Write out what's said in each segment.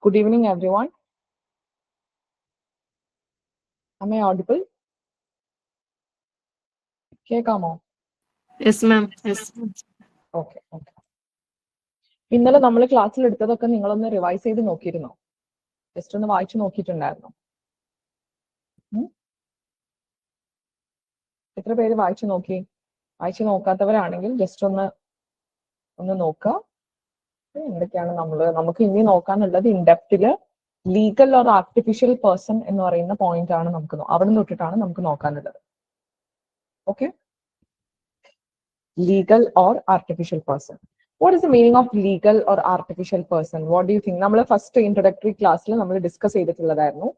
Good evening, everyone. Am I audible? കേൾക്കാമോ? Yes, ma'am. Yes. Okay okay. ഇന്നലെ നമ്മൾ ക്ലാസ്സിൽ എടുത്തതൊക്കെ നിങ്ങളൊന്ന് റിവൈസ് ചെയ്ത് നോക്കിയിരുന്നോ? ജസ്റ്റ് ഒന്ന് വായിച്ചു നോക്കിയിട്ടുണ്ടായിരുന്നോ? എത്ര പേര് വായിച്ചു നോക്കി? വായിച്ചു നോക്കാത്തവരാണെങ്കിൽ ജസ്റ്റ് ഒന്ന് നോക്കുക. എന്തൊക്കെയാണ് നമുക്ക് ഇനി നോക്കാനുള്ളത് ഇൻഡെപ്തില് ലീഗൽ ഓർ ആർട്ടിഫിഷ്യൽ പേഴ്സൺ എന്ന് പറയുന്ന പോയിന്റ് ആണ് അവിടെ തൊട്ടിട്ടാണ് നമുക്ക് നോക്കാനുള്ളത്. Okay, legal or artificial person. What is the meaning of legal or artificial person? What do you think? നമ്മൾ ഫസ്റ്റ് ഇൻട്രൊഡക്ടറി ക്ലാസ്സിൽ നമ്മൾ ഡിസ്കസ് ചെയ്തിട്ടുള്ളതായിരുന്നു.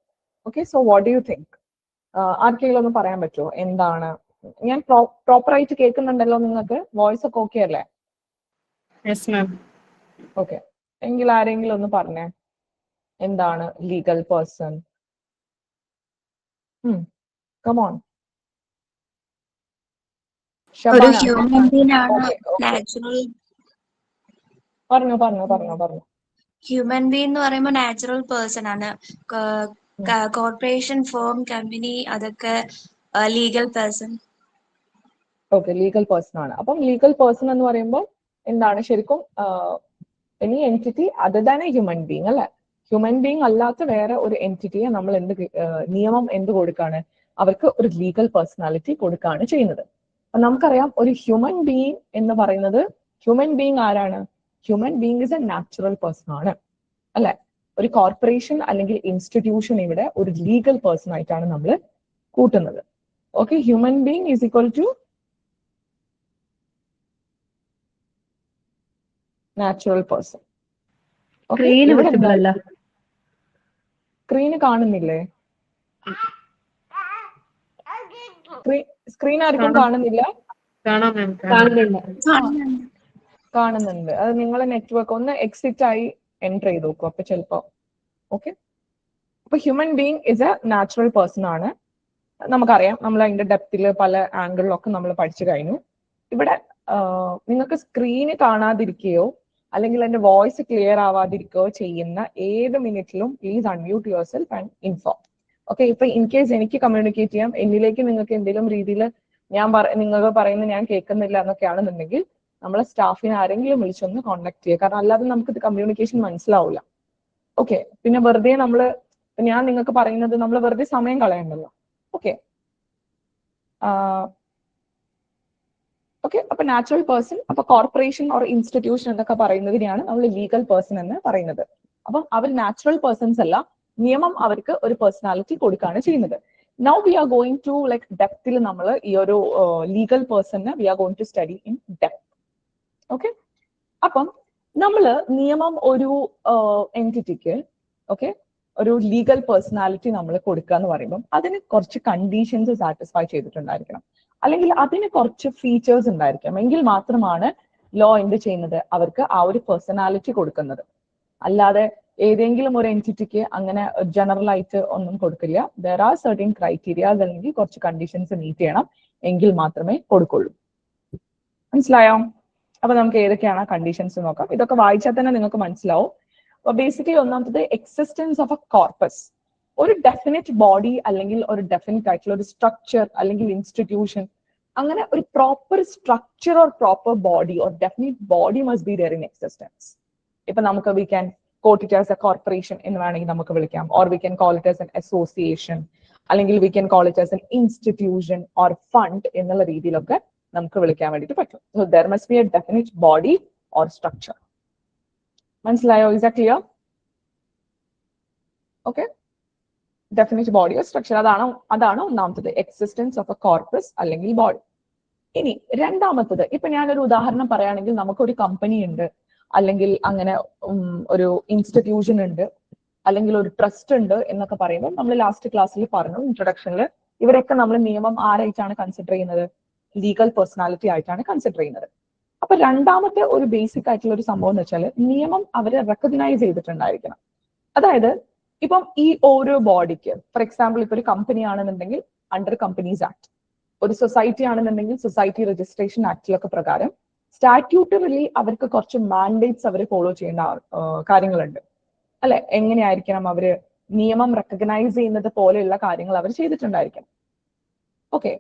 Okay, so what do you think? ആർക്കെങ്കിലും ഒന്ന് പറയാൻ പറ്റുമോ എന്താണ്? ഞാൻ പ്രോപ്പർ ആയിട്ട് കേൾക്കുന്നുണ്ടല്ലോ, നിങ്ങൾക്ക് വോയിസ് ഒക്കെ ഓക്കെ അല്ലേ? Yes, ma'am. ഓക്കെ, എങ്കിൽ ആരെങ്കിലും ഒന്ന് പറഞ്ഞേ എന്താണ് ലീഗൽ പേഴ്സൺ? Come on. ഒരു ഹ്യൂമൻ ബീങ് ആണ്. നാച്ചുറൽ പറഞ്ഞു. ഹ്യൂമൻ ബീങ് എന്ന് പറയുമ്പോൾ നാച്ചുറൽ പേഴ്സൺ ആണ്. കോർപ്പറേഷൻ, ഫേം, കമ്പനി അതൊക്കെ legal person. Okay, legal person ആണ്. അപ്പം ലീഗൽ പേഴ്സൺ എന്ന് പറയുമ്പോൾ എന്താണ് ശരിക്കും? Any entity other than a human being അല്ലെ? ഹ്യൂമൻ ബീങ് അല്ലാത്ത വേറെ ഒരു എൻറ്റിറ്റിയെ നമ്മൾ നിയമം എന്ത് കൊടുക്കാണ്? അവർക്ക് ഒരു ലീഗൽ പേഴ്സണാലിറ്റി കൊടുക്കുകയാണ് ചെയ്യുന്നത്. നമുക്കറിയാം ഒരു ഹ്യൂമൻ ബീങ് എന്ന് പറയുന്നത്, ഹ്യൂമൻ ബീങ് ആരാണ്? Human being is A natural person ആണ് അല്ലെ? ഒരു കോർപ്പറേഷൻ അല്ലെങ്കിൽ ഇൻസ്റ്റിറ്റ്യൂഷൻ ഇവിടെ ഒരു ലീഗൽ പേഴ്സൺ ആയിട്ടാണ് നമ്മൾ കൂട്ടുന്നത്. Okay, human being is equal to natural person. Screen കാണുന്നില്ലേ? സ്ക്രീൻ ആർക്കും കാണുന്നില്ല? കാണുന്നുണ്ട്. അത് നിങ്ങളെ നെറ്റ്വർക്ക് ഒന്ന് എക്സിറ്റ് ആയി എൻറ്റർ ചെയ്ത് നോക്കും, അപ്പൊ ചിലപ്പോ. ഓക്കെ, അപ്പൊ human being is A natural person ആണ്. നമുക്കറിയാം, നമ്മൾ അതിന്റെ ഡെപ്തിൽ പല ആംഗിളിലൊക്കെ നമ്മൾ പഠിച്ചു കഴിഞ്ഞു. ഇവിടെ നിങ്ങൾക്ക് സ്ക്രീന് കാണാതിരിക്കുകയോ അല്ലെങ്കിൽ എന്റെ വോയിസ് ക്ലിയർ ആവാതിരിക്കുകയോ ചെയ്യുന്ന ഏത് മിനിറ്റിലും please unmute yourself and inform. Okay, ഇപ്പൊ ഇൻ കേസ് എനിക്ക് കമ്മ്യൂണിക്കേറ്റ് ചെയ്യാം, എന്നിലേക്ക് നിങ്ങൾക്ക് എന്തെങ്കിലും രീതിയിൽ നിങ്ങൾക്ക് പറയുന്നത് ഞാൻ കേൾക്കുന്നില്ല എന്നൊക്കെയാണെന്നുണ്ടെങ്കിൽ നമ്മളെ സ്റ്റാഫിനെ ആരെങ്കിലും വിളിച്ചൊന്ന് കോൺടാക്ട് ചെയ്യുക. കാരണം അല്ലാതെ നമുക്ക് ഇത് കമ്മ്യൂണിക്കേഷൻ മനസ്സിലാവില്ല. ഓക്കെ, പിന്നെ വെറുതെ ഞാൻ നിങ്ങൾക്ക് പറയുന്നത് നമ്മൾ വെറുതെ സമയം കളയണ്ടല്ലോ. ഓക്കെ ഓക്കെ, അപ്പൊ നാച്ചുറൽ പേഴ്സൺ, അപ്പൊ കോർപ്പറേഷൻ ഓർ ഇൻസ്റ്റിറ്റ്യൂഷൻ എന്നൊക്കെ പറയുന്നതിനെയാണ് നമ്മൾ ലീഗൽ പേഴ്സൺ എന്ന് പറയുന്നത്. അപ്പം അവർ നാച്ചുറൽ പേഴ്സൺസ് അല്ല, നിയമം അവർക്ക് ഒരു പേഴ്സണാലിറ്റി കൊടുക്കുകയാണ് ചെയ്യുന്നത്. Now we are going to like ഡെപ്തിൽ നമ്മൾ ഈ ഒരു ലീഗൽ പേഴ്സണിനെ we are going to study in depth. Okay, അപ്പം നമ്മള് നിയമം ഒരു എൻറ്റിറ്റിക്ക് ഓക്കെ ഒരു ലീഗൽ പേഴ്സണാലിറ്റി നമ്മൾ കൊടുക്കുക എന്ന് പറയുമ്പോൾ അതിന് കുറച്ച് കണ്ടീഷൻസ് സാറ്റിസ്ഫൈ ചെയ്തിട്ടുണ്ടായിരിക്കണം, അല്ലെങ്കിൽ അതിന് കുറച്ച് ഫീച്ചേഴ്സ് ഉണ്ടായിരിക്കണം. എങ്കിൽ മാത്രമാണ് ലോ എന്ത് ചെയ്യുന്നത്? അവർക്ക് ആ ഒരു പേഴ്സണാലിറ്റി കൊടുക്കുന്നത്. അല്ലാതെ ഏതെങ്കിലും ഒരു എൻറ്റിറ്റിക്ക് അങ്ങനെ ജനറൽ ആയിട്ട് ഒന്നും കൊടുക്കില്ല. ദർ ആർ സർട്ടൻ ക്രൈറ്റീരിയാസ് അല്ലെങ്കിൽ കുറച്ച് കണ്ടീഷൻസ് മീറ്റ് ചെയ്യണം, എങ്കിൽ മാത്രമേ കൊടുക്കുള്ളൂ. മനസ്സിലായോ? അപ്പൊ നമുക്ക് ഏതൊക്കെയാണ് കണ്ടീഷൻസ് നോക്കാം. ഇതൊക്കെ വായിച്ചാൽ തന്നെ നിങ്ങൾക്ക് മനസ്സിലാവും. അപ്പൊ ബേസിക്കലി ഒന്നാമത്തത് എക്സിസ്റ്റൻസ് ഓഫ് എ കോർപ്പസ്. ഒരു ഡെഫിനിറ്റ് ബോഡി അല്ലെങ്കിൽ ഒരു ഡെഫിനിറ്റ് ആയിട്ടുള്ള ഒരു സ്ട്രക്ചർ അല്ലെങ്കിൽ ഇൻസ്റ്റിറ്റ്യൂഷൻ, അങ്ങനെ ഒരു proper structure or proper body or definite body must be there in existence. ഇപ്പൊ നമുക്ക് we can quote it as a corporation എന്ന് വേണമെങ്കിൽ നമുക്ക് വിളിക്കാം, or we can call it as an association, അല്ലെങ്കിൽ we can call it as an institution or fund എന്നുള്ള രീതിയിലൊക്കെ നമുക്ക് വിളിക്കാൻ വേണ്ടിയിട്ട് പറ്റും. So there must be a definite body or structure. മനസ്സിലായോ? Is that clear? Okay, definite body or structure, അതാണ് ഒന്നാമത്തത്, എക്സിസ്റ്റൻസ് ഓഫ് എ കോർപ്പസ് അല്ലെങ്കിൽ ബോഡി. ഇനി രണ്ടാമത്തത്, ഇപ്പൊ ഞാനൊരു ഉദാഹരണം പറയുകയാണെങ്കിൽ, നമുക്കൊരു കമ്പനി ഉണ്ട്, അല്ലെങ്കിൽ അങ്ങനെ ഒരു ഇൻസ്റ്റിറ്റ്യൂഷൻ ഉണ്ട്, അല്ലെങ്കിൽ ഒരു ട്രസ്റ്റ് ഉണ്ട് എന്നൊക്കെ പറയുമ്പോൾ നമ്മൾ ലാസ്റ്റ് ക്ലാസ്സിൽ പറഞ്ഞു ഇൻട്രൊഡക്ഷനിൽ, ഇവരൊക്കെ നമ്മൾ നിയമം ആരായിട്ടാണ് കൺസിഡർ ചെയ്യുന്നത്? ലീഗൽ പേഴ്സണാലിറ്റി ആയിട്ടാണ് കൺസിഡർ ചെയ്യുന്നത്. അപ്പൊ രണ്ടാമത്തെ ഒരു ബേസിക് ആയിട്ടുള്ള ഒരു സംഭവം എന്ന് വെച്ചാൽ നിയമം അവരെ റെക്കഗ്നൈസ് ചെയ്തിട്ടുണ്ടായിരിക്കണം. അതായത് ഇപ്പം ഈ ഓരോ ബോഡിക്ക്, ഫോർ എക്സാമ്പിൾ ഇപ്പൊ ഒരു കമ്പനി ആണെന്നുണ്ടെങ്കിൽ അണ്ടർ കമ്പനീസ് ആക്ട്, ഒരു സൊസൈറ്റി ആണെന്നുണ്ടെങ്കിൽ സൊസൈറ്റി രജിസ്ട്രേഷൻ ആക്ടിലൊക്കെ പ്രകാരം സ്റ്റാറ്റ്യൂട്ടറിലി അവർക്ക് കുറച്ച് മാൻഡേറ്റ്സ് അവർ ഫോളോ ചെയ്യേണ്ട കാര്യങ്ങളുണ്ട് അല്ലെ? എങ്ങനെയായിരിക്കണം അവര് നിയമം റെക്കഗ്നൈസ് ചെയ്യുന്നത് പോലെയുള്ള കാര്യങ്ങൾ അവർ ചെയ്തിട്ടുണ്ടായിരിക്കണം. ഓക്കെ,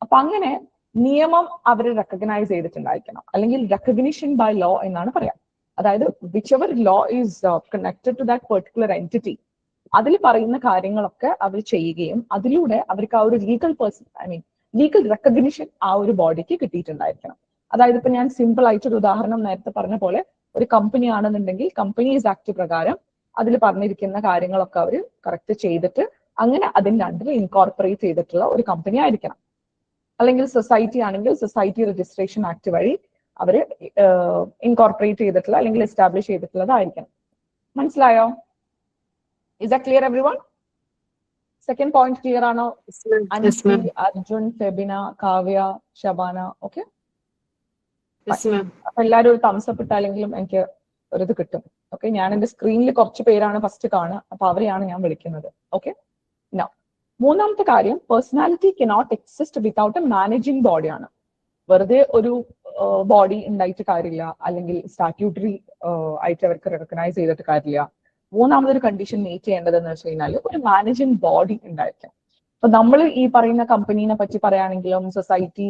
അപ്പൊ അങ്ങനെ നിയമം അവർ റെക്കഗ്നൈസ് ചെയ്തിട്ടുണ്ടായിരിക്കണം, അല്ലെങ്കിൽ റെക്കഗ്നിഷൻ ബൈ ലോ എന്നാണ് പറയാം. അതായത് whichever law is connected to that particular entity, അതിൽ പറയുന്ന കാര്യങ്ങളൊക്കെ അവർ ചെയ്യുകയും അതിലൂടെ അവർക്ക് ആ ഒരു ലീഗൽ ലീഗൽ റെക്കഗ്നിഷൻ ആ ഒരു ബോഡിക്ക് കിട്ടിയിട്ടുണ്ടായിരിക്കണം. അതായത് ഇപ്പൊ ഞാൻ സിമ്പിൾ ആയിട്ടൊരു ഉദാഹരണം നേരത്തെ പറഞ്ഞ പോലെ, ഒരു കമ്പനി ആണെന്നുണ്ടെങ്കിൽ കമ്പനീസ് ആക്ട് പ്രകാരം അതിൽ പറഞ്ഞിരിക്കുന്ന കാര്യങ്ങളൊക്കെ അവർ കറക്റ്റ് ചെയ്തിട്ട് അങ്ങനെ അതിൻ്റെ അണ്ടർ ഇൻകോർപ്പറേറ്റ് ചെയ്തിട്ടുള്ള ഒരു കമ്പനി ആയിരിക്കണം. അല്ലെങ്കിൽ സൊസൈറ്റി ആണെങ്കിൽ സൊസൈറ്റി രജിസ്ട്രേഷൻ ആക്ട് വഴി അവർ ഇൻകോർപ്പറേറ്റ് ചെയ്തിട്ടുള്ള അല്ലെങ്കിൽ എസ്റ്റാബ്ലിഷ് ചെയ്തിട്ടുള്ളതായിരിക്കണം. മനസ്സിലായോ? Is that clear, everyone? Second point clear ആണോ? Yes, ma'am. Arjun, Febina, Kavya, Shabana. Okay, Yes, ma'am. അപ്പൊ എല്ലാവരും ഒരു തംസപ്പ് ഇട്ടാലെങ്കിലും എനിക്ക് ഒരിത് കിട്ടും. ഓക്കെ, ഞാൻ എന്റെ സ്ക്രീനിൽ കുറച്ച് പേരാണ് ഫസ്റ്റ് കാണുക, അപ്പൊ അവരെയാണ് ഞാൻ വിളിക്കുന്നത്. ഓക്കെ, മൂന്നാമത്തെ കാര്യം, personality cannot exist without a managing ബോഡിയാണ്. വെറുതെ ഒരു ബോഡി ഉണ്ടായിട്ട് കാര്യമില്ല, അല്ലെങ്കിൽ സ്റ്റാറ്റ്യൂട്ടറി ആയിട്ട് അവർക്ക് റെക്കഗ്നൈസ് ചെയ്തിട്ട് കാര്യമില്ല. മൂന്നാമതൊരു കണ്ടീഷൻ മീറ്റ് ചെയ്യേണ്ടതെന്ന് വെച്ച് കഴിഞ്ഞാൽ ഒരു മാനേജിങ് ബോഡി ഉണ്ടായിരിക്കും. അപ്പൊ നമ്മൾ ഈ പറയുന്ന കമ്പനീനെ പറ്റി പറയുകയാണെങ്കിലും, സൊസൈറ്റി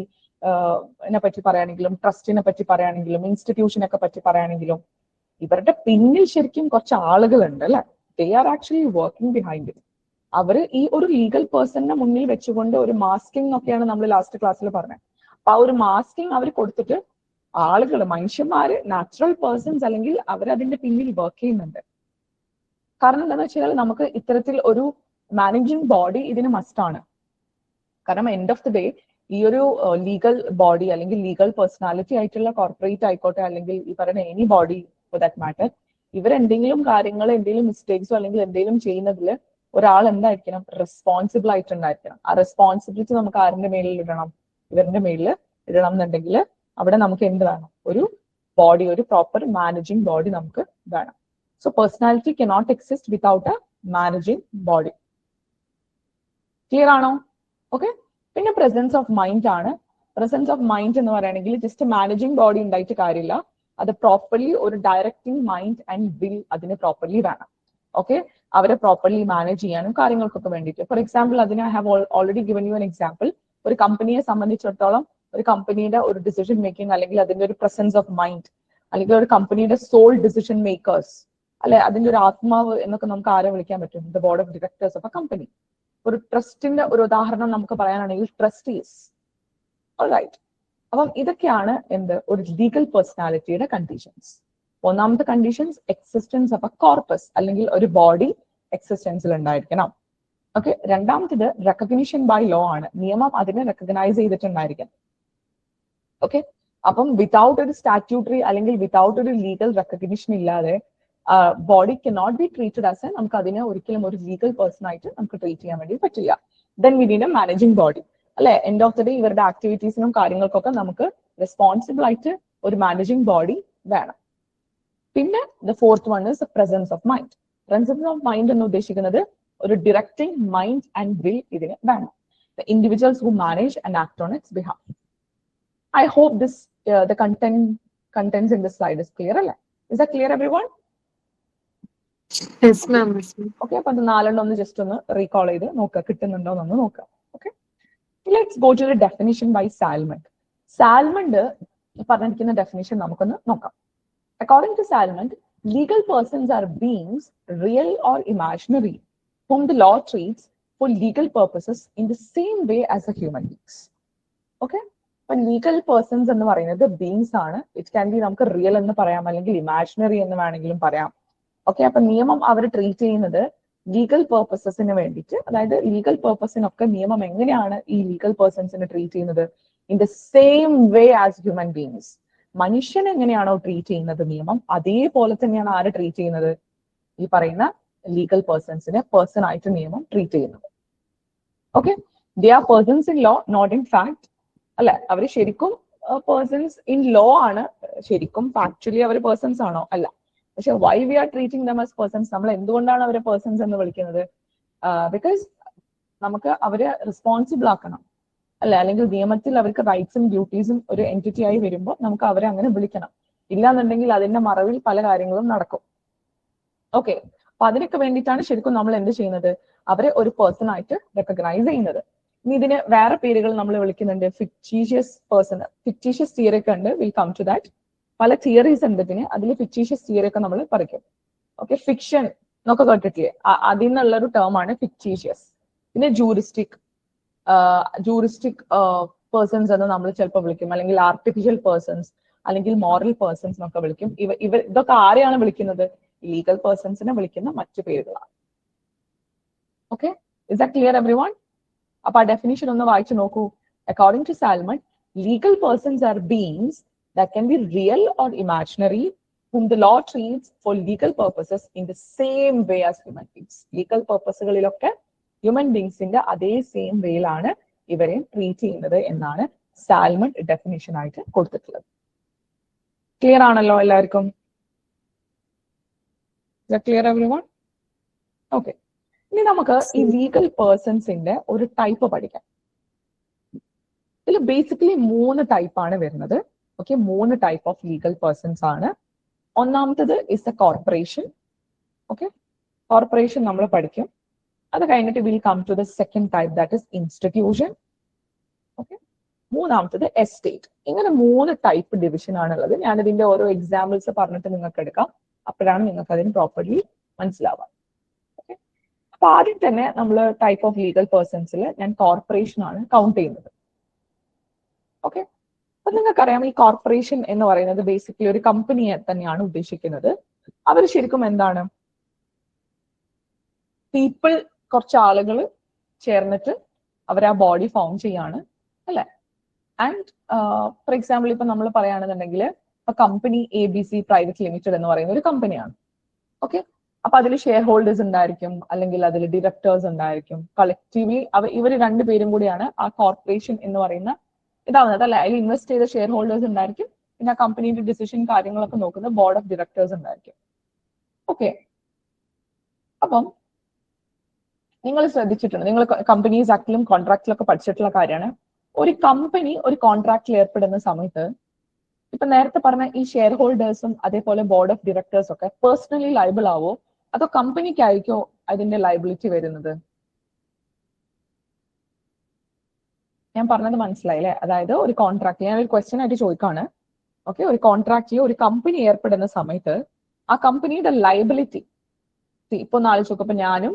പറ്റി പറയുകയാണെങ്കിലും, ട്രസ്റ്റിനെ പറ്റി പറയുകയാണെങ്കിലും, ഇൻസ്റ്റിറ്റ്യൂഷനൊക്കെ പറ്റി പറയുകയാണെങ്കിലും, ഇവരുടെ പിന്നിൽ ശരിക്കും കുറച്ച് ആളുകളുണ്ട് അല്ലെ? They are actually working behind it. അവര് ഈ ഒരു ലീഗൽ പേഴ്സണിനെ മുന്നിൽ വെച്ചുകൊണ്ട് ഒരു മാസ്കിംഗ് ഒക്കെയാണ് നമ്മൾ ലാസ്റ്റ് ക്ലാസ്സിൽ പറഞ്ഞത്. അപ്പൊ ആ ഒരു മാസ്കിംഗ് അവർ കൊടുത്തിട്ട് ആളുകൾ, മനുഷ്യന്മാര്, നാച്ചുറൽ പേഴ്സൺസ് അല്ലെങ്കിൽ അവരതിന്റെ പിന്നിൽ വർക്ക് ചെയ്യുന്നുണ്ട്. കാരണം എന്താണെന്ന് വെച്ചാൽ നമുക്ക് ഇത്തരത്തിൽ ഒരു മാനേജിങ് ബോഡി ഇതിന് മസ്റ്റാണ്. കാരണം എൻഡ് ഓഫ് ദി ഡേ ഈ ഒരു ലീഗൽ ബോഡി അല്ലെങ്കിൽ ലീഗൽ പേഴ്സണാലിറ്റി ആയിട്ടുള്ള കോർപ്പറേറ്റ് ആയിക്കോട്ടെ, അല്ലെങ്കിൽ ഈ പറയുന്ന any body for that matter, ഇവരെന്തെങ്കിലും കാര്യങ്ങൾ, എന്തെങ്കിലും മിസ്റ്റേക്സോ അല്ലെങ്കിൽ എന്തെങ്കിലും ചെയ്യുന്നതിൽ ഒരാൾ എന്തായിരിക്കണം? റെസ്പോൺസിബിൾ ആയിട്ടുണ്ടായിരിക്കണം. ആ റെസ്പോൺസിബിലിറ്റി നമുക്ക് ആരുടെ മേലിൽ ഇടണം? ഇവരുടെ മേലിൽ ഇടണം എന്നുണ്ടെങ്കിൽ അവിടെ നമുക്ക് എന്ത് വേണം? ഒരു ബോഡി, ഒരു പ്രോപ്പർ മാനേജിങ് ബോഡി നമുക്ക് വേണം. So personality cannot exist without a managing body. Clear ആണോ? ഓക്കെ, പിന്നെ പ്രസൻസ് ഓഫ് മൈൻഡ് ആണ്. പ്രസൻസ് ഓഫ് മൈൻഡ് എന്ന് പറയുകയാണെങ്കിൽ ജസ്റ്റ് മാനേജിങ് ബോഡി ഉണ്ടായിട്ട് കാര്യമില്ല, അത് പ്രോപ്പർലി ഒരു ഡയറക്റ്റിംഗ് മൈൻഡ് ആൻഡ് വിൽ അതിന് പ്രോപ്പർലി വേണം. ഓക്കെ, അവരെ പ്രോപ്പർലി മാനേജ് ചെയ്യാനും കാര്യങ്ങൾക്കൊക്കെ വേണ്ടിയിട്ട്. ഫോർ എക്സാമ്പിൾ, അതിന് I have already given U an example. ഒരു കമ്പനിയെ സംബന്ധിച്ചിടത്തോളം ഒരു കമ്പനിയുടെ ഒരു ഡിസിഷൻ മേക്കിംഗ്, അല്ലെങ്കിൽ അതിന്റെ ഒരു പ്രസൻസ് ഓഫ് മൈൻഡ്, അല്ലെങ്കിൽ ഒരു കമ്പനിയുടെ സോൾ ഡിസിഷൻ മേക്കേഴ്സ് അല്ലെ, അതിന്റെ ഒരു ആത്മാവ് എന്നൊക്കെ നമുക്ക് ആരെ വിളിക്കാൻ പറ്റും? The board of directors of A company. ഒരു ട്രസ്റ്റിന്റെ ഒരു ഉദാഹരണം നമുക്ക് പറയാനാണെങ്കിൽ ട്രസ്റ്റീസ്. ഓൾറൈറ്റ്, അപ്പം ഇതൊക്കെയാണ് എന്ത്? ഒരു ലീഗൽ പേഴ്സണാലിറ്റിയുടെ കണ്ടീഷൻസ്. ഒന്നാമത്തെ conditions, existence of a corpus അല്ലെങ്കിൽ ഒരു ബോഡി എക്സിസ്റ്റൻസിൽ ഉണ്ടായിരിക്കണം. ഓക്കെ, രണ്ടാമത്തേത് റെക്കഗ്നിഷൻ ബൈ ലോ ആണ്. നിയമം അതിനെ റെക്കഗ്നൈസ് ചെയ്തിട്ടുണ്ടായിരിക്കണം. ഓക്കെ, അപ്പം വിതൗട്ട് ഒരു സ്റ്റാറ്റ്യൂട്ടറി അല്ലെങ്കിൽ വിതൗട്ട് ഒരു ലീഗൽ റെക്കഗ്നിഷൻ ഇല്ലാതെ body cannot be treated as A, നമുക്ക് അതിനെ ഒരിക്കലും ഒരു ലീഗൽ പേഴ്സൺ ആയിട്ട് നമുക്ക് ട്രീറ്റ് ചെയ്യാൻ വേണ്ടി പറ്റില്ല. Then we need A managing body അല്ലെ? എൻഡ് ഓഫ് ദി ഡേ ഇവരുടെ ആക്ടിവിറ്റീസിനും കാര്യങ്ങൾക്കൊക്കെ നമുക്ക് റെസ്പോൺസിബിൾ ആയിട്ട് ഒരു മാനേജിംഗ് ബോഡി വേണം. പിന്നെ the fourth one is presence of mind. Presence of mind എന്ന് ഉദ്ദേശിക്കുന്നത് ഒരു ഡിറക്റ്റിംഗ് മൈൻഡ് ആൻഡ് വിൽ ഇതിന് വേണം. The individuals who manage and act on its behalf. I hope this the contents in this slide is clear അല്ലേ? Is that clear everyone? Yes, ma'am. Yes, ma'am. Okay, അപ്പൊ അത് നാലെണ്ണം ഒന്ന് just ഒന്ന് recall ചെയ്ത് നോക്കുക, കിട്ടുന്നുണ്ടോ എന്നൊന്ന് നോക്കാം. Okay, let's go to the definition by Salmond. Salmond പറഞ്ഞിരിക്കുന്ന ഡെഫിനിഷൻ നമുക്കൊന്ന് നോക്കാം. According to Salmond, legal persons are beings, real or imaginary, whom the law treats for legal purposes in the same way as the human beings. Okay, അപ്പൊ legal persons എന്ന് പറയുന്നത് beings ആണ്. It can be നമുക്ക് real എന്ന് പറയാം, അല്ലെങ്കിൽ imaginary എന്ന് വേണമെങ്കിലും പറയാം. ഓക്കെ, അപ്പൊ നിയമം അവർ ട്രീറ്റ് ചെയ്യുന്നത് ലീഗൽ പേർപ്പസസിന് വേണ്ടിയിട്ട്, അതായത് ലീഗൽ പേർപ്പസിനൊക്കെ നിയമം എങ്ങനെയാണ് ഈ ലീഗൽ പേഴ്സൺസിനെ ട്രീറ്റ് ചെയ്യുന്നത്? In the same way as human beings. മനുഷ്യൻ എങ്ങനെയാണോ ട്രീറ്റ് ചെയ്യുന്നത് നിയമം, അതേപോലെ തന്നെയാണ് ആര് ട്രീറ്റ് ചെയ്യുന്നത്? ഈ പറയുന്ന ലീഗൽ പേഴ്സൺസിനെ പേഴ്സൺ ആയിട്ട് നിയമം ട്രീറ്റ് ചെയ്യുന്നത്. Okay, they are persons in law, not in fact അല്ലെ? അവർ ശരിക്കും പേഴ്സൺസ് ഇൻ ലോ ആണ്, ശരിക്കും ഫാക്ച്വലി അവർ പേഴ്സൺസ് ആണോ? അല്ല. പക്ഷെ why we are treating them as persons? നമ്മൾ എന്തുകൊണ്ടാണ് അവരെ പേഴ്സൺസ് എന്ന് വിളിക്കുന്നത്? ബിക്കോസ് നമുക്ക് അവരെ റെസ്പോൺസിബിൾ ആക്കണം അല്ലെ? അല്ലെങ്കിൽ നിയമത്തിൽ അവർക്ക് റൈറ്റ്സും ഡ്യൂട്ടീസും ഒരു എൻറ്റിറ്റി ആയി വരുമ്പോൾ നമുക്ക് അവരെ അങ്ങനെ വിളിക്കണം. ഇല്ലാന്നുണ്ടെങ്കിൽ അതിന്റെ മറവിൽ പല കാര്യങ്ങളും നടക്കും. ഓക്കെ, അപ്പൊ അതിനൊക്കെ വേണ്ടിയിട്ടാണ് ശരിക്കും നമ്മൾ എന്ത് ചെയ്യുന്നത്, അവരെ ഒരു പേഴ്സൺ ആയിട്ട് റെക്കഗ്നൈസ് ചെയ്യുന്നത്. ഇനി ഇതിന് വേറെ പേരുകൾ നമ്മൾ വിളിക്കുന്നുണ്ട്, ഫിക്ടീഷ്യസ് പേഴ്സൺ. ഫിക്ടീഷ്യസ് തിയറി ഒക്കെ ഉണ്ട്, വിൽ കം ടു ദാറ്റ്. പല തിയറീസ് ഉണ്ട് ഇതിന്, അതിൽ ഫിക്ടീഷ്യസ് തിയറി ഒക്കെ നമ്മൾ പഠിക്കും. ഓക്കെ, ഫിക്ഷൻ എന്നൊക്കെ കേട്ടിട്ടില്ലേ, അതിൽ നിന്നുള്ള ഒരു ടേം ആണ് ഫിക്ടീഷ്യസ്. പിന്നെ ജൂറിസ്റ്റിക് പേഴ്സൺസ് എന്ന് നമ്മൾ ചിലപ്പോൾ വിളിക്കും, അല്ലെങ്കിൽ ആർട്ടിഫിഷ്യൽ പേഴ്സൺസ്, അല്ലെങ്കിൽ മോറൽ പേഴ്സൺസ് എന്നൊക്കെ വിളിക്കും. ഇതൊക്കെ ആരെയാണ് വിളിക്കുന്നത്, ലീഗൽ പേഴ്സൺസിനെ വിളിക്കുന്ന മറ്റു പേരുകളാണ്. Okay, is that clear everyone? അപ്പൊ ആ ഡെഫിനിഷൻ ഒന്ന് വായിച്ചു നോക്കൂ. According to Salmon, legal persons are beings that can be real or imaginary, whom the law treats for legal purposes in the same way as human beings. Legal purposes human beings inde adhe same way ilana ഇവരെ treat ചെയ്യുന്നത് എന്നാണ് salmon definition ആയിട്ട് കൊടുത്തിട്ടുള്ളത്. Clear ആണല്ലോ എല്ലാവർക്കും? Clear everyone? Okay, ഇനി നമുക്ക് ഈ ലീഗൽ പേഴ്സൺസിന്റെ ഒരു ടൈപ്പ് പഠിക്കാം. ഇതിൽ ബേസിക്കലി 3 ടൈപ്പാണ് വരുന്നത്. Okay, 3 type of legal persons ആണ്. ഒന്നാമത്തത് is a corporation. Okay, corporation നമ്മൾ പഠിക്കും. അത് കഴിഞ്ഞിട്ട് will come to the second type, that is institution. Okay, മൂന്നാമത്തത് എസ്റ്റേറ്റ്. ഇങ്ങനെ 3 ടൈപ്പ് ഡിവിഷൻ ആണുള്ളത്. ഞാൻ ഇതിന്റെ ഓരോ എക്സാമ്പിൾസ് പറഞ്ഞിട്ട് നിങ്ങൾക്ക് എടുക്കാം, അപ്പോഴാണ് നിങ്ങൾക്ക് അതിന് പ്രോപ്പർലി മനസ്സിലാവുക. ഓക്കെ, അപ്പൊ ആദ്യം തന്നെ നമ്മൾ ടൈപ്പ് ഓഫ് ലീഗൽ പേഴ്സൺസിൽ ഞാൻ കോർപ്പറേഷൻ ആണ് കൗണ്ട് ചെയ്യുന്നത്. ഓക്കെ, അപ്പൊ നിങ്ങൾക്കറിയാം ഈ കോർപ്പറേഷൻ എന്ന് പറയുന്നത് ബേസിക്കലി ഒരു കമ്പനിയെ തന്നെയാണ് ഉദ്ദേശിക്കുന്നത്. അവർ ശരിക്കും എന്താണ്, പീപ്പിൾ, കുറച്ച് ആളുകൾ ചേർന്നിട്ട് അവർ ആ ബോഡി ഫോം ചെയ്യാണ്, അല്ലെ? ആൻഡ് ഫോർ എക്സാമ്പിൾ ഇപ്പൊ നമ്മൾ പറയുകയാണെന്നുണ്ടെങ്കിൽ കമ്പനി ABC പ്രൈവറ്റ് ലിമിറ്റഡ് എന്ന് പറയുന്ന ഒരു കമ്പനിയാണ്. ഓക്കെ, അപ്പൊ അതിൽ ഷെയർ ഹോൾഡേഴ്സ് ഉണ്ടായിരിക്കും, അല്ലെങ്കിൽ അതിൽ ഡയറക്ടേഴ്സ് ഉണ്ടായിരിക്കും. കളക്റ്റീവ്ലി ഇവർ രണ്ടുപേരും കൂടിയാണ് ആ കോർപ്പറേഷൻ എന്ന് പറയുന്ന ഇതാവുന്നത്, അല്ലെ? അതിൽ ഇൻവെസ്റ്റ് ചെയ്ത ഷെയർ ഹോൾഡേഴ്സ് ഉണ്ടായിരിക്കും. പിന്നെ ആ കമ്പനിയുടെ ഡിസിഷൻ കാര്യങ്ങളൊക്കെ നോക്കുന്ന ബോർഡ് ഓഫ് ഡയറക്ടേഴ്സ് ഉണ്ടായിരിക്കും. ഓക്കെ, അപ്പം നിങ്ങൾ ശ്രദ്ധിച്ചിട്ടുണ്ട്, നിങ്ങൾ കമ്പനീസ് ആക്ടിലും കോൺട്രാക്റ്റിലും ഒക്കെ പഠിച്ചിട്ടുള്ള കാര്യമാണ്, ഒരു കമ്പനി ഒരു കോൺട്രാക്റ്റിൽ ഏർപ്പെടുന്ന സമയത്ത് ഇപ്പൊ നേരത്തെ പറഞ്ഞ ഈ ഷെയർ ഹോൾഡേഴ്സും അതേപോലെ ബോർഡ് ഓഫ് ഡയറക്ടേഴ്സും ഒക്കെ പേഴ്സണലി ലൈബിൾ ആവോ അതോ കമ്പനിക്കായിരിക്കോ അതിന്റെ ലൈബിലിറ്റി വരുന്നത്? ഞാൻ പറഞ്ഞത് മനസ്സിലായില്ലേ? അതായത് ഒരു കോൺട്രാക്ട്, ഞാൻ ഒരു ക്വസ്റ്റ്യൻ ആയിട്ട് ചോദിക്കാണ്. ഓക്കെ, ഒരു കോൺട്രാക്റ്റിൽ ഒരു കമ്പനി ഏർപ്പെടുന്ന സമയത്ത് ആ കമ്പനിയുടെ ലൈബിലിറ്റി, ഇപ്പൊ ഒന്ന് ആലോചിച്ച് നോക്കും, ഇപ്പൊ ഞാനും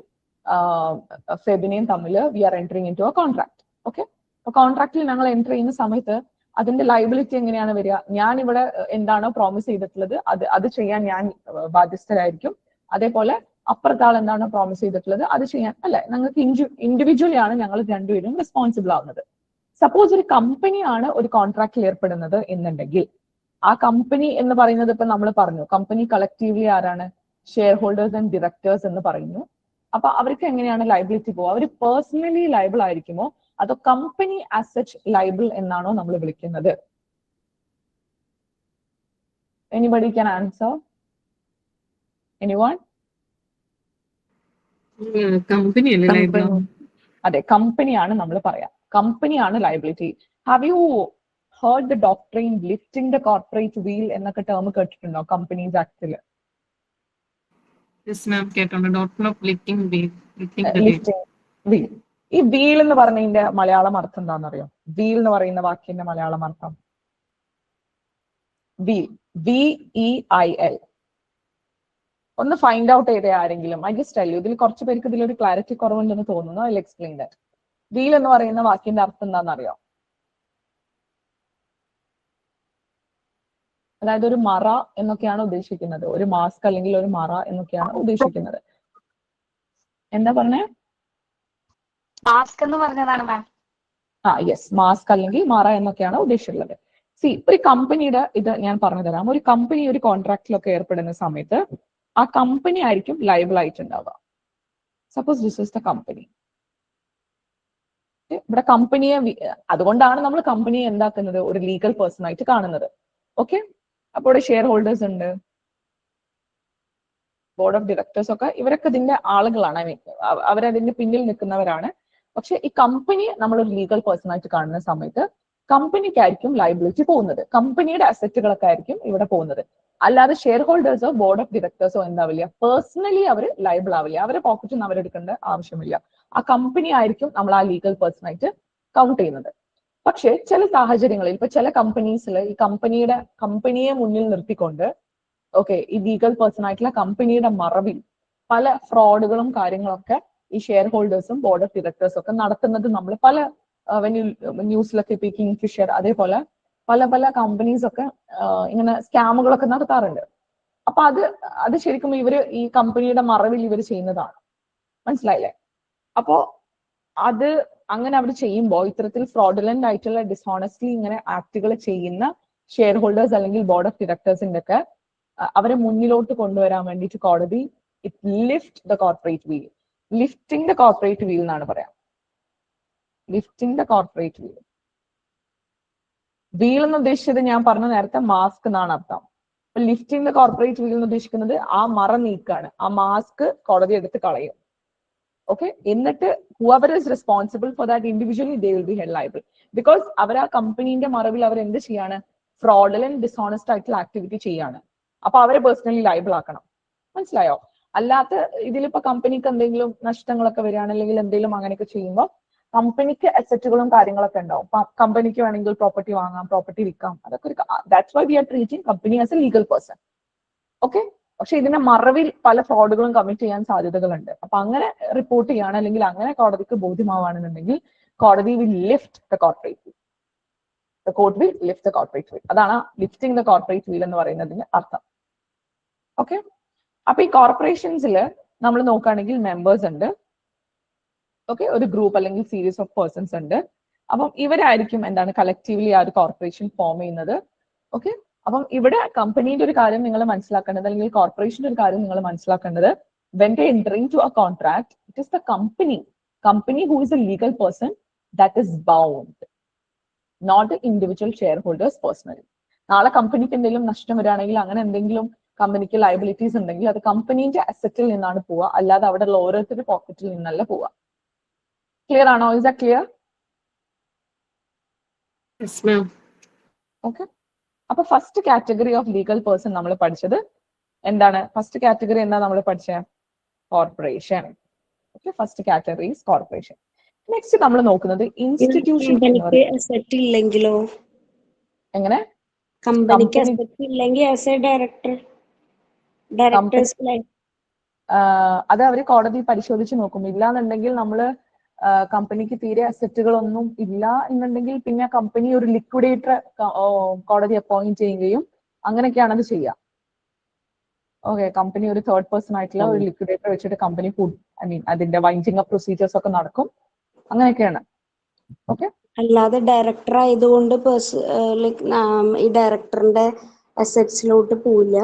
ഫെബിനെയും തമ്മിൽ we are entering into a എ കോൺട്രാക്ട്. ഓക്കെ, അപ്പൊ കോൺട്രാക്റ്റിൽ ഞങ്ങൾ എൻറ്റർ ചെയ്യുന്ന സമയത്ത് അതിന്റെ ലൈബിലിറ്റി എങ്ങനെയാണ് വരിക? ഞാൻ ഇവിടെ എന്താണോ പ്രോമിസ് ചെയ്തിട്ടുള്ളത് അത് ചെയ്യാൻ ഞാൻ ബാധ്യസ്ഥരായിരിക്കും. അതേപോലെ അപ്പുറത്താൾ എന്താണോ പ്രോമിസ് ചെയ്തിട്ടുള്ളത് അത് ചെയ്യാൻ, അല്ലെ? ഞങ്ങൾക്ക് ഇൻഡിവിജ്വലി ആണ് ഞങ്ങൾ രണ്ടുപേരും റെസ്പോൺസിബിൾ ആവുന്നത്. സപ്പോസ് ഒരു കമ്പനിയാണ് ഒരു കോൺട്രാക്റ്റിൽ ഏർപ്പെടുന്നത് എന്നുണ്ടെങ്കിൽ ആ കമ്പനി എന്ന് പറയുന്നത് ഇപ്പൊ നമ്മൾ പറഞ്ഞു, കമ്പനി കളക്റ്റീവ്ലി ആരാണ്? ഷെയർ ഹോൾഡേഴ്സ് ആൻഡ് ഡയറക്ടേഴ്സ് എന്ന് പറയുന്നു. അപ്പൊ അവർക്ക് എങ്ങനെയാണ് ലൈബിലിറ്റി പോവുക? അവർ പേഴ്സണലി ലൈബിൾ ആയിരിക്കുമോ അതോ കമ്പനി ആസ് സച്ച് ലൈബിൾ എന്നാണോ നമ്മൾ വിളിക്കുന്നത്? Anybody can answer? Anyone? Company അല്ലേ ലൈബിൾ? അതെ, കമ്പനിയാണ് നമ്മൾ പറയാം, കമ്പനിയാണ് liability. Have you heard the doctrine lifting the corporate wheel എന്നൊക്കെ ടേം കേട്ടിട്ടുണ്ടോ കമ്പനീസ് ആക്ടില്? ഈ വീൽ എന്ന് പറഞ്ഞതിന്റെ മലയാളം അർത്ഥം എന്താണെന്നറിയോ? വീൽ എന്ന് പറയുന്ന വാക്കിന്റെ മലയാളം അർത്ഥം വീൽ, VEIL. ഒന്ന് ഫൈൻഡ് ഔട്ട് ചെയ്തേ ആരെങ്കിലും? I just tell you. ഇതിൽ കുറച്ച് പേർക്ക് ഇതിലൊരു ക്ലാരിറ്റി കുറവുണ്ടെന്ന് തോന്നുന്നു. I will explain that. Wheel എന്ന് പറയുന്ന വാക്കിന്റെ അർത്ഥം എന്താണെന്നറിയോ? അതായത് ഒരു മറ എന്നൊക്കെയാണ് ഉദ്ദേശിക്കുന്നത്, ഒരു മാസ്ക് അല്ലെങ്കിൽ ഒരു മറ എന്നൊക്കെയാണ് ഉദ്ദേശിക്കുന്നത്. എന്താ പറഞ്ഞേ? മാസ്ക് എന്ന് പറഞ്ഞതാണ് മാം. യെസ്, മാസ്ക് അല്ലെങ്കിൽ മറ എന്നൊക്കെയാണ് ഉദ്ദേശിച്ചിട്ടുള്ളത്. ഒരു കമ്പനിയുടെ ഇത് ഞാൻ പറഞ്ഞു തരാം. ഒരു കമ്പനി ഒരു കോൺട്രാക്റ്റിലൊക്കെ ഏർപ്പെടുന്ന സമയത്ത് ആ കമ്പനി ആയിരിക്കും ലൈബിൾ ആയിട്ടുണ്ടാവുക. Suppose this is the company. ഇവിടെ കമ്പനിയെ, അതുകൊണ്ടാണ് നമ്മൾ കമ്പനിയെ എന്താക്കുന്നത്, ഒരു ലീഗൽ പേഴ്സൺ ആയിട്ട് കാണുന്നത്. ഓക്കെ, അപ്പോൾ ഇവിടെ ഷെയർ ഹോൾഡേഴ്സ് ഉണ്ട്, ബോർഡ് ഓഫ് ഡയറക്ടേഴ്സ് ഒക്കെ, ഇവരൊക്കെ ഇതിന്റെ ആളുകളാണ്, അവരതിന്റെ പിന്നിൽ നിൽക്കുന്നവരാണ്. പക്ഷെ ഈ കമ്പനിയെ നമ്മൾ ഒരു ലീഗൽ പേഴ്സൺ ആയിട്ട് കാണുന്ന സമയത്ത് കമ്പനിക്കായിരിക്കും ലയബിലിറ്റി പോകുന്നത്, കമ്പനിയുടെ അസറ്റുകളൊക്കെ ആയിരിക്കും ഇവിടെ പോകുന്നത്. അല്ലാതെ ഷെയർ ഹോൾഡേഴ്സോ ബോർഡ് ഓഫ് ഡയറക്ടേഴ്സോ എന്താവില്ല, പേഴ്സണലി അവർ ലയബിൾ ആവില്ല, അവരെ പോക്കറ്റിൽ നിന്ന് അവരെടുക്കേണ്ട ആവശ്യമില്ല. ആ കമ്പനി ആയിരിക്കും നമ്മൾ ആ ലീഗൽ പേഴ്സൺ ആയിട്ട് കൗണ്ട് ചെയ്യുന്നത്. പക്ഷെ ചില സാഹചര്യങ്ങളിൽ ഇപ്പൊ ചില കമ്പനീസിൽ ഈ കമ്പനിയെ മുന്നിൽ നിർത്തിക്കൊണ്ട് ഈ ലീഗൽ പേഴ്സൺ ആയിട്ടുള്ള കമ്പനിയുടെ മറവിൽ പല ഫ്രോഡുകളും കാര്യങ്ങളൊക്കെ ഈ ഷെയർ ഹോൾഡേഴ്സും ബോർഡ് ഓഫ് ഡയറക്ടേഴ്സും ഒക്കെ നടത്തുന്നത് നമ്മൾ പല ന്യൂസിലൊക്കെ ഇപ്പൊ കിങ് ഫിഷർ അതേപോലെ പല പല കമ്പനീസ് ഒക്കെ ഇങ്ങനെ സ്കാമുകളൊക്കെ നടത്താറുണ്ട്. അപ്പൊ അത് ശരിക്കും ഇവര് ഈ കമ്പനിയുടെ മറവിൽ ഇവർ ചെയ്യുന്നതാണ്, മനസ്സിലായില്ലേ? അപ്പോ അത് അങ്ങനെ അവർ ചെയ്യുമ്പോൾ ഇത്തരത്തിൽ ഫ്രോഡുലന്റ് ആയിട്ടുള്ള ഡിസോണസ്റ്റ്ലി ഇങ്ങനെ ആക്ടുകൾ ചെയ്യുന്ന ഷെയർ ഹോൾഡേഴ്സ് അല്ലെങ്കിൽ ബോർഡ് ഓഫ് ഡയറക്ടേഴ്സിന്റെ ഒക്കെ അവരെ മുന്നിലോട്ട് കൊണ്ടുവരാൻ വേണ്ടിയിട്ട് കോടതി it lift the corporate wheel, lifting the corporate wheel എന്നാണ് പറയാം. Lifting the corporate wheel. Wheel എന്ന് ഉദ്ദേശിച്ചത് ഞാൻ പറഞ്ഞ നേരത്തെ മാസ്ക് എന്നാണ് അർത്ഥം. ലിഫ്റ്റിംഗ് ദ കോർപ്പറേറ്റ് വീൽ എന്ന് ഉദ്ദേശിക്കുന്നത് ആ മറ നീക്കാണ്, ആ മാസ്ക് കോടതി എടുത്ത് കളയും. എന്നിട്ട് whoever is responsible for that individually they will be held liable, because അവർ ആ കമ്പനീന്റെ മറവിൽ അവർ എന്ത് ചെയ്യാണ്, ഫ്രോഡുലന്റ് ഡിസോണസ്റ്റ് ആയിട്ടുള്ള ആക്ടിവിറ്റി ചെയ്യാണ്. അപ്പൊ അവരെ പേഴ്സണലി ലയബിൾ ആക്കണം, മനസ്സിലായോ? അല്ലാത്ത ഇതിലിപ്പോ കമ്പനിക്ക് എന്തെങ്കിലും നഷ്ടങ്ങളൊക്കെ വരികയാണ് അല്ലെങ്കിൽ എന്തെങ്കിലും അങ്ങനെയൊക്കെ ചെയ്യുമ്പോൾ കമ്പനിക്ക് അസറ്റുകളും കാര്യങ്ങളൊക്കെ ഉണ്ടാവും. കമ്പനിക്ക് വേണമെങ്കിൽ പ്രോപ്പർട്ടി വാങ്ങാം, പ്രോപ്പർട്ടി വിൽക്കാം, അതൊക്കെ that's why we are treating company as a legal person. പക്ഷെ ഇതിന്റെ മറവിൽ പല ഫ്രോഡുകളും കമ്മിറ്റ് ചെയ്യാൻ സാധ്യതകളുണ്ട്. അപ്പൊ അങ്ങനെ റിപ്പോർട്ട് ചെയ്യാണ് അല്ലെങ്കിൽ അങ്ങനെ കോടതിക്ക് ബോധ്യമാവാണെന്നുണ്ടെങ്കിൽ കോടതി will lift the corporate wheel. The court will lift the corporate wheel. അതാണ് ലിഫ്റ്റിംഗ് ദ കോർപ്പറേറ്റ് വീൽ എന്ന് പറയുന്നതിന്റെ അർത്ഥം. അപ്പൊ ഈ കോർപ്പറേഷൻസിൽ നമ്മൾ നോക്കുകയാണെങ്കിൽ മെമ്പേഴ്സ് ഉണ്ട്, ഒരു ഗ്രൂപ്പ് അല്ലെങ്കിൽ സീരീസ് ഓഫ് പേഴ്സൺസ് ഉണ്ട്. അപ്പം ഇവരായിരിക്കും എന്താണ് കളക്റ്റീവ്ലി ആ ഒരു കോർപ്പറേഷൻ ഫോം ചെയ്യുന്നത്. അപ്പം ഇവിടെ കമ്പനീന്റെ ഒരു കാര്യം നിങ്ങൾ മനസ്സിലാക്കേണ്ടത്, അല്ലെങ്കിൽ കോർപ്പറേഷന്റെ ഒരു കാര്യം നിങ്ങൾ മനസ്സിലാക്കേണ്ടത്, when they enter into a contract, it is the company who is a legal person that is bound, not the individual shareholders personally. നാളെ കമ്പനിക്ക് എന്തെങ്കിലും നഷ്ടം വരികയാണെങ്കിൽ അങ്ങനെ എന്തെങ്കിലും കമ്പനിക്ക് ലയബിലിറ്റീസ് ഉണ്ടെങ്കിൽ അത് കമ്പനീന്റെ അസറ്റിൽ നിന്നാണ് പോവുക, അല്ലാതെ അവിടെ ഉള്ള ഓരോരുത്തരുടെ പോക്കറ്റിൽ നിന്നല്ല പോവുക. ക്ലിയർ ആണോ? Is that clear? അപ്പൊ first category of legal person നമ്മൾ പഠിച്ചത് എന്താണ്? ഫസ്റ്റ് കാറ്റഗറി എന്താ നമ്മൾ പഠിച്ചത്? Corporation. First category is corporation. Next നമ്മൾ നോക്കുന്നത് ഇൻസ്റ്റിറ്റ്യൂഷൻ. ഇല്ലെങ്കിലോ? എങ്ങനെ? കമ്പനിക്ക് അസറ്റ് ഇല്ലെങ്കിൽ ആസ് എ ഡയറക്ടർ അത് അവര് കോടതി പരിശോധിച്ച് നോക്കും. ഇല്ലാന്നുണ്ടെങ്കിൽ നമ്മള് കമ്പനിക്ക് തീരെ അസറ്റുകളൊന്നും ഇല്ല എന്നുണ്ടെങ്കിൽ പിന്നെ കമ്പനി ഒരു ലിക്വിഡേറ്റർ കോടതി അപ്പോയിന്റ് ചെയ്യുകയും അങ്ങനെയൊക്കെയാണ് അത് ചെയ്യുക. കമ്പനി ഒരു തേർഡ് പേഴ്സൺ ആയിട്ടുള്ള ഒരു ലിക്വിഡേറ്റർ വെച്ചിട്ട് കമ്പനി അതിന്റെ വൈൻഡിങ് അപ്പ് പ്രൊസീജിയേഴ്സ് ഒക്കെ നടക്കും, അങ്ങനെയൊക്കെയാണ്. അല്ലാതെ ഡയറക്ടർ ആയതുകൊണ്ട് ഈ ഡയറക്ടറിന്റെ അസറ്റ്സിലോട്ട് പോവില്ല.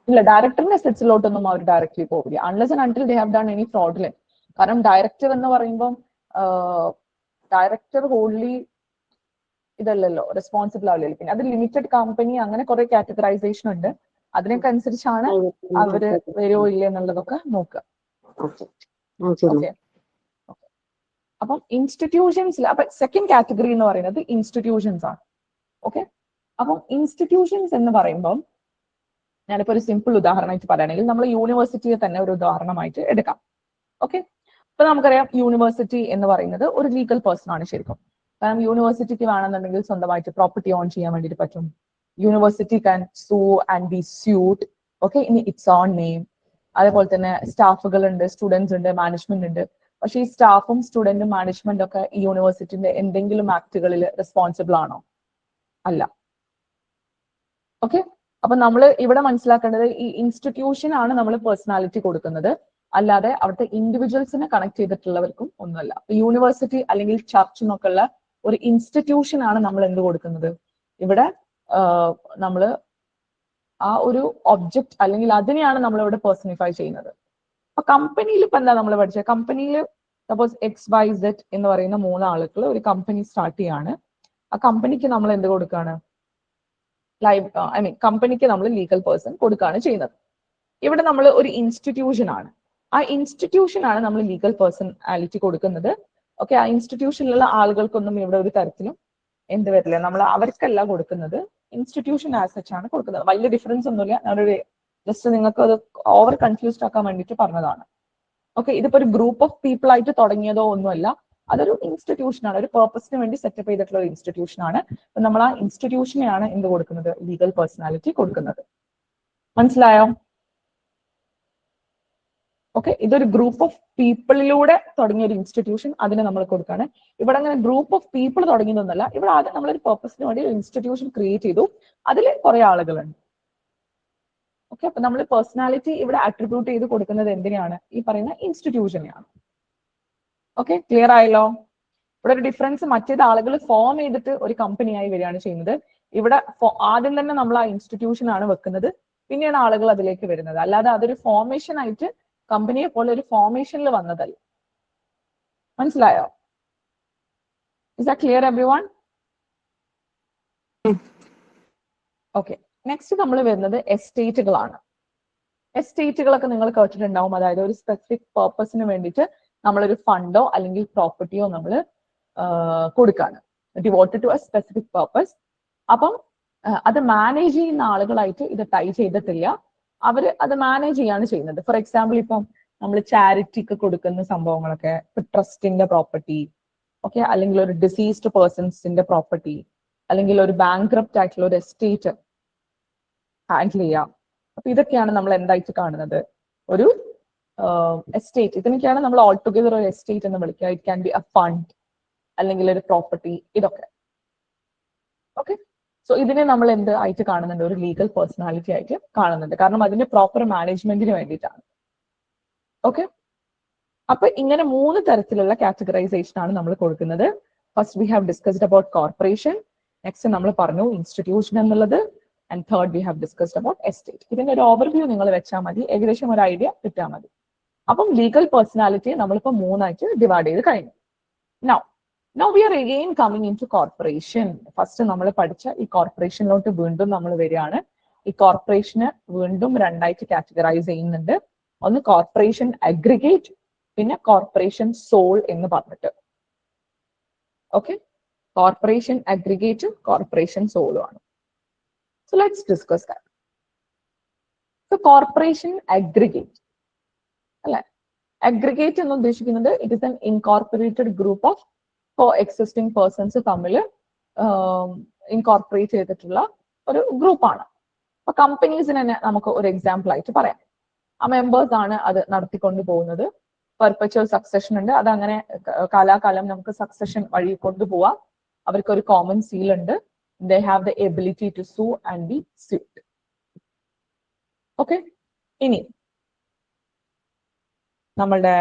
ഇല്ല, ഡയറക്ടറിന്റെ അസറ്റ്സിലോട്ടൊന്നും അവർ ഡയറക്ട്ലി പോവില്ല unless and until they have done any fraudulent. കാരണം ഡയറക്ടർ എന്ന് പറയുമ്പോൾ ഡയറക്ടർ ഹോൾലി ഇതല്ലല്ലോ, റെസ്പോൺസിബിൾ ആവില്ലല്ലോ. പിന്നെ അത് ലിമിറ്റഡ് കമ്പനി, അങ്ങനെ കുറെ കാറ്റഗറൈസേഷൻ ഉണ്ട്. അതിനൊക്കെ അനുസരിച്ചാണ് അവര് വരുമോ ഇല്ല എന്നുള്ളതൊക്കെ നോക്കുക. അപ്പം ഇൻസ്റ്റിറ്റ്യൂഷൻസിൽ അപ്പൊ സെക്കൻഡ് കാറ്റഗറി എന്ന് പറയുന്നത് ഇൻസ്റ്റിറ്റ്യൂഷൻസ് ആണ്. അപ്പം ഇൻസ്റ്റിറ്റ്യൂഷൻസ് എന്ന് പറയുമ്പോൾ ഞാനിപ്പോ ഒരു സിമ്പിൾ ഉദാഹരണമായിട്ട് പറയുകയാണെങ്കിൽ നമ്മൾ യൂണിവേഴ്സിറ്റിയെ തന്നെ ഒരു ഉദാഹരണമായിട്ട് എടുക്കാം. ഇപ്പൊ നമുക്കറിയാം യൂണിവേഴ്സിറ്റി എന്ന് പറയുന്നത് ഒരു ലീഗൽ പേഴ്സൺ ആണ് ശരിക്കും. കാരണം യൂണിവേഴ്സിറ്റിക്ക് വേണമെന്നുണ്ടെങ്കിൽ സ്വന്തമായിട്ട് പ്രോപ്പർട്ടി ഓൺ ചെയ്യാൻ വേണ്ടിയിട്ട് പറ്റും. University can sue and be sued in its own name. അതേപോലെ തന്നെ സ്റ്റാഫുകൾ ഉണ്ട്, സ്റ്റുഡൻസ് ഉണ്ട്, മാനേജ്മെന്റ് ഉണ്ട്. പക്ഷെ ഈ സ്റ്റാഫും സ്റ്റുഡന്റും മാനേജ്മെന്റും ഒക്കെ ഈ യൂണിവേഴ്സിറ്റിന്റെ എന്തെങ്കിലും ആക്ടുകളിൽ റെസ്പോൺസിബിൾ ആണോ? അല്ല. അപ്പൊ നമ്മൾ ഇവിടെ മനസ്സിലാക്കേണ്ടത് ഈ ഇൻസ്റ്റിറ്റ്യൂഷൻ ആണ് നമ്മൾ പേഴ്സണാലിറ്റി കൊടുക്കുന്നത്, അല്ലാതെ അവിടുത്തെ ഇൻഡിവിജ്വൽസിനെ കണക്ട് ചെയ്തിട്ടുള്ളവർക്കും ഒന്നുമല്ല. യൂണിവേഴ്സിറ്റി അല്ലെങ്കിൽ ചർച്ച് എന്നൊക്കെ ഉള്ള ഒരു ഇൻസ്റ്റിറ്റ്യൂഷൻ ആണ് നമ്മൾ എന്ത് കൊടുക്കുന്നത്? ഇവിടെ നമ്മൾ ആ ഒരു ഒബ്ജക്ട് അല്ലെങ്കിൽ അതിനെയാണ് നമ്മൾ ഇവിടെ പേഴ്സണിഫൈ ചെയ്യുന്നത്. അപ്പൊ കമ്പനിയിൽ ഇപ്പൊ എന്താ നമ്മൾ പഠിച്ചത്? കമ്പനിയിൽ സപ്പോസ് XYZ എന്ന് പറയുന്ന 3 ആളുകൾ ഒരു കമ്പനി സ്റ്റാർട്ട് ചെയ്യാണ്. ആ കമ്പനിക്ക് നമ്മൾ എന്ത് കൊടുക്കുകയാണ്? കമ്പനിക്ക് നമ്മൾ ലീഗൽ പേഴ്സൺ കൊടുക്കുകയാണ് ചെയ്യുന്നത്. ഇവിടെ നമ്മൾ ഒരു ഇൻസ്റ്റിറ്റ്യൂഷൻ ആണ്, ആ ഇൻസ്റ്റിറ്റ്യൂഷൻ ആണ് നമ്മൾ ലീഗൽ പേഴ്സണാലിറ്റി കൊടുക്കുന്നത്. ആ ഇൻസ്റ്റിറ്റ്യൂഷനിലുള്ള ആളുകൾക്കൊന്നും ഇവിടെ ഒരു തരത്തിലും എന്ത് വരില്ല, നമ്മൾ അവർക്കല്ല കൊടുക്കുന്നത്, ഇൻസ്റ്റിറ്റ്യൂഷൻ ആസ് സച്ച് ആണ് കൊടുക്കുന്നത്. വലിയ ഡിഫറൻസ് ഒന്നുമില്ല, ഞാനൊരു ജസ്റ്റ് നിങ്ങൾക്ക് അത് ഓവർ കൺഫ്യൂസ്ഡ് ആക്കാൻ വേണ്ടിയിട്ട് പറഞ്ഞതാണ്. ഓക്കെ, ഇതിപ്പോ ഒരു ഗ്രൂപ്പ് ഓഫ് പീപ്പിൾ ആയിട്ട് തുടങ്ങിയതോ ഒന്നുമല്ല, അതൊരു ഇൻസ്റ്റിറ്റ്യൂഷൻ ആണ്, ഒരു പേർപ്പസിന് വേണ്ടി സെറ്റപ്പ് ചെയ്തിട്ടുള്ള ഒരു ഇൻസ്റ്റിറ്റ്യൂഷൻ ആണ്. അപ്പൊ നമ്മൾ ആ ഇൻസ്റ്റിറ്റ്യൂഷനെയാണ് എന്ത് കൊടുക്കുന്നത്, ലീഗൽ പേഴ്സണാലിറ്റി കൊടുക്കുന്നത്. മനസ്സിലായോ? ഓക്കെ, ഇതൊരു ഗ്രൂപ്പ് ഓഫ് പീപ്പിളിലൂടെ തുടങ്ങിയ ഒരു ഇൻസ്റ്റിറ്റ്യൂഷൻ, അതിന് നമ്മൾ കൊടുക്കുകയാണ്. ഇവിടെ അങ്ങനെ ഗ്രൂപ്പ് ഓഫ് പീപ്പിൾ തുടങ്ങിയതൊന്നല്ല, ഇവിടെ ആദ്യം നമ്മളൊരു പേർപ്പസിന് വേണ്ടി ഒരു ഇൻസ്റ്റിറ്റ്യൂഷൻ ക്രിയേറ്റ് ചെയ്തു, അതിൽ കുറെ ആളുകളുണ്ട്. ഓക്കെ, അപ്പൊ നമ്മൾ പേഴ്സണാലിറ്റി ഇവിടെ അട്രിബ്യൂട്ട് ചെയ്ത് കൊടുക്കുന്നത് എന്തിനാണ്, ഈ പറയുന്ന ഇൻസ്റ്റിറ്റ്യൂഷനെയാണ്. ഓക്കെ, ക്ലിയർ ആയല്ലോ? ഇവിടെ ഒരു ഡിഫറൻസ്, മറ്റേത് ആളുകൾ ഫോം ചെയ്തിട്ട് ഒരു കമ്പനിയായി വരികയാണ് ചെയ്യുന്നത്. ഇവിടെ ആദ്യം തന്നെ നമ്മൾ ആ ഇൻസ്റ്റിറ്റ്യൂഷൻ ആണ് വെക്കുന്നത്, പിന്നെയാണ് ആളുകൾ അതിലേക്ക് വരുന്നത്. അല്ലാതെ അതൊരു ഫോർമേഷൻ ആയിട്ട് കമ്പനിയെ പോലെ ഒരു ഫോർമേഷനിൽ വന്നതല്ല. മനസ്സിലായോ? Is that clear everyone? Okay, next നമ്മൾ വരുന്നത് എസ്റ്റേറ്റുകളാണ്. എസ്റ്റേറ്റുകളൊക്കെ നിങ്ങൾ കേട്ടിട്ടുണ്ടാവും, അതായത് ഒരു സ്പെസിഫിക് പേർപ്പസിന് വേണ്ടിയിട്ട് നമ്മളൊരു ഫണ്ടോ അല്ലെങ്കിൽ പ്രോപ്പർട്ടിയോ നമ്മൾ കൊടുക്കാണ്, devoted to a specific purpose. അപ്പം അത് മാനേജ് ചെയ്യുന്ന ആളുകളായിട്ട് ഇത് ടൈ ചെയ്തിട്ടില്ല, അവര് അത് മാനേജ് ചെയ്യാണ് ചെയ്യുന്നത്. ഫോർ എക്സാമ്പിൾ, ഇപ്പം നമ്മൾ ചാരിറ്റിക്ക് കൊടുക്കുന്ന സംഭവങ്ങളൊക്കെ, ട്രസ്റ്റിന്റെ പ്രോപ്പർട്ടി, ഓക്കെ, അല്ലെങ്കിൽ ഒരു ഡിസീസ്ഡ് പേഴ്സൺസിന്റെ പ്രോപ്പർട്ടി, അല്ലെങ്കിൽ ഒരു ബാങ്ക്രപ്റ്റ് ആയിട്ടുള്ള ഒരു എസ്റ്റേറ്റ് ഹാൻഡിൽ ചെയ്യാം. അപ്പൊ ഇതൊക്കെയാണ് നമ്മൾ എന്തായിട്ട് കാണുന്നത്, ഒരു എസ്റ്റേറ്റ്. ഇതിനൊക്കെയാണ് നമ്മൾ ഓൾ ടുഗദർ ഒരു എസ്റ്റേറ്റ് എന്ന് വിളിക്കുക. It can be A fund അല്ലെങ്കിൽ ഒരു പ്രോപ്പർട്ടി, ഇതൊക്കെ. ഓക്കെ, സോ ഇതിനെ നമ്മൾ എന്ത് ആയിട്ട് കാണുന്നുണ്ട്, ഒരു ലീഗൽ പേഴ്സണാലിറ്റി ആയിട്ട് കാണുന്നുണ്ട്, കാരണം അതിന്റെ പ്രോപ്പർ മാനേജ്മെന്റിന് വേണ്ടിയിട്ടാണ്. ഓക്കെ, അപ്പൊ ഇങ്ങനെ 3 തരത്തിലുള്ള കാറ്റഗറൈസേഷൻ ആണ് നമ്മൾ കൊടുക്കുന്നത്. First we have discussed about corporation, next നമ്മൾ പറഞ്ഞു ഇൻസ്റ്റിറ്റ്യൂഷൻ എന്നുള്ളത്, and third V have discussed about estate. ഇതിന്റെ ഒരു ഓവർവ്യൂ നിങ്ങൾ വെച്ചാൽ മതി, ഏകദേശം ഒരു ഐഡിയ കിട്ടാൽ മതി. അപ്പം ലീഗൽ പേഴ്സണാലിറ്റി നമ്മളിപ്പോ 3 ആയിട്ട് ഡിവൈഡ് ചെയ്ത് കഴിഞ്ഞു. Now we are again coming into corporation. First നമ്മൾ പഠിച്ച ഈ കോർപ്പറേഷനിലോട്ട് വീണ്ടും നമ്മൾ വരികയാണ്. ഈ കോർപ്പറേഷന് വീണ്ടും 2 ആയിട്ട് കാറ്റഗറൈസ് ചെയ്യുന്നുണ്ട്. ഒന്ന് കോർപ്പറേഷൻ അഗ്രിഗേറ്റ്, പിന്നെ കോർപ്പറേഷൻ സോൾ എന്ന് പറഞ്ഞിട്ട്. ഓക്കെ, കോർപ്പറേഷൻ അഗ്രിഗേറ്റും കോർപ്പറേഷൻ സോളും ആണ്. So let's discuss that. So corporation aggregate, അല്ലെ? അഗ്രിഗേറ്റ് എന്ന് ഉദ്ദേശിക്കുന്നത് it is an incorporated group of co-existing persons തമ്മിൽ ഇൻകോർപ്പറേറ്റ് ചെയ്തിട്ടുള്ള ഒരു ഗ്രൂപ്പാണ്. അപ്പൊ കമ്പനീസിന് തന്നെ നമുക്ക് ഒരു എക്സാമ്പിൾ ആയിട്ട് പറയാം. ആ മെമ്പേഴ്സ് ആണ് അത് നടത്തിക്കൊണ്ട് പോകുന്നത്. പെർപെച്വൽ സക്സഷൻ ഉണ്ട്, അതങ്ങനെ കാലാകാലം നമുക്ക് സക്സഷൻ വഴി കൊണ്ടുപോവാം. അവർക്ക് ഒരു കോമൺ സീൽ ഉണ്ട്. They have the ability to sue and be sued. Okay, ഇനി നമ്മളുടെ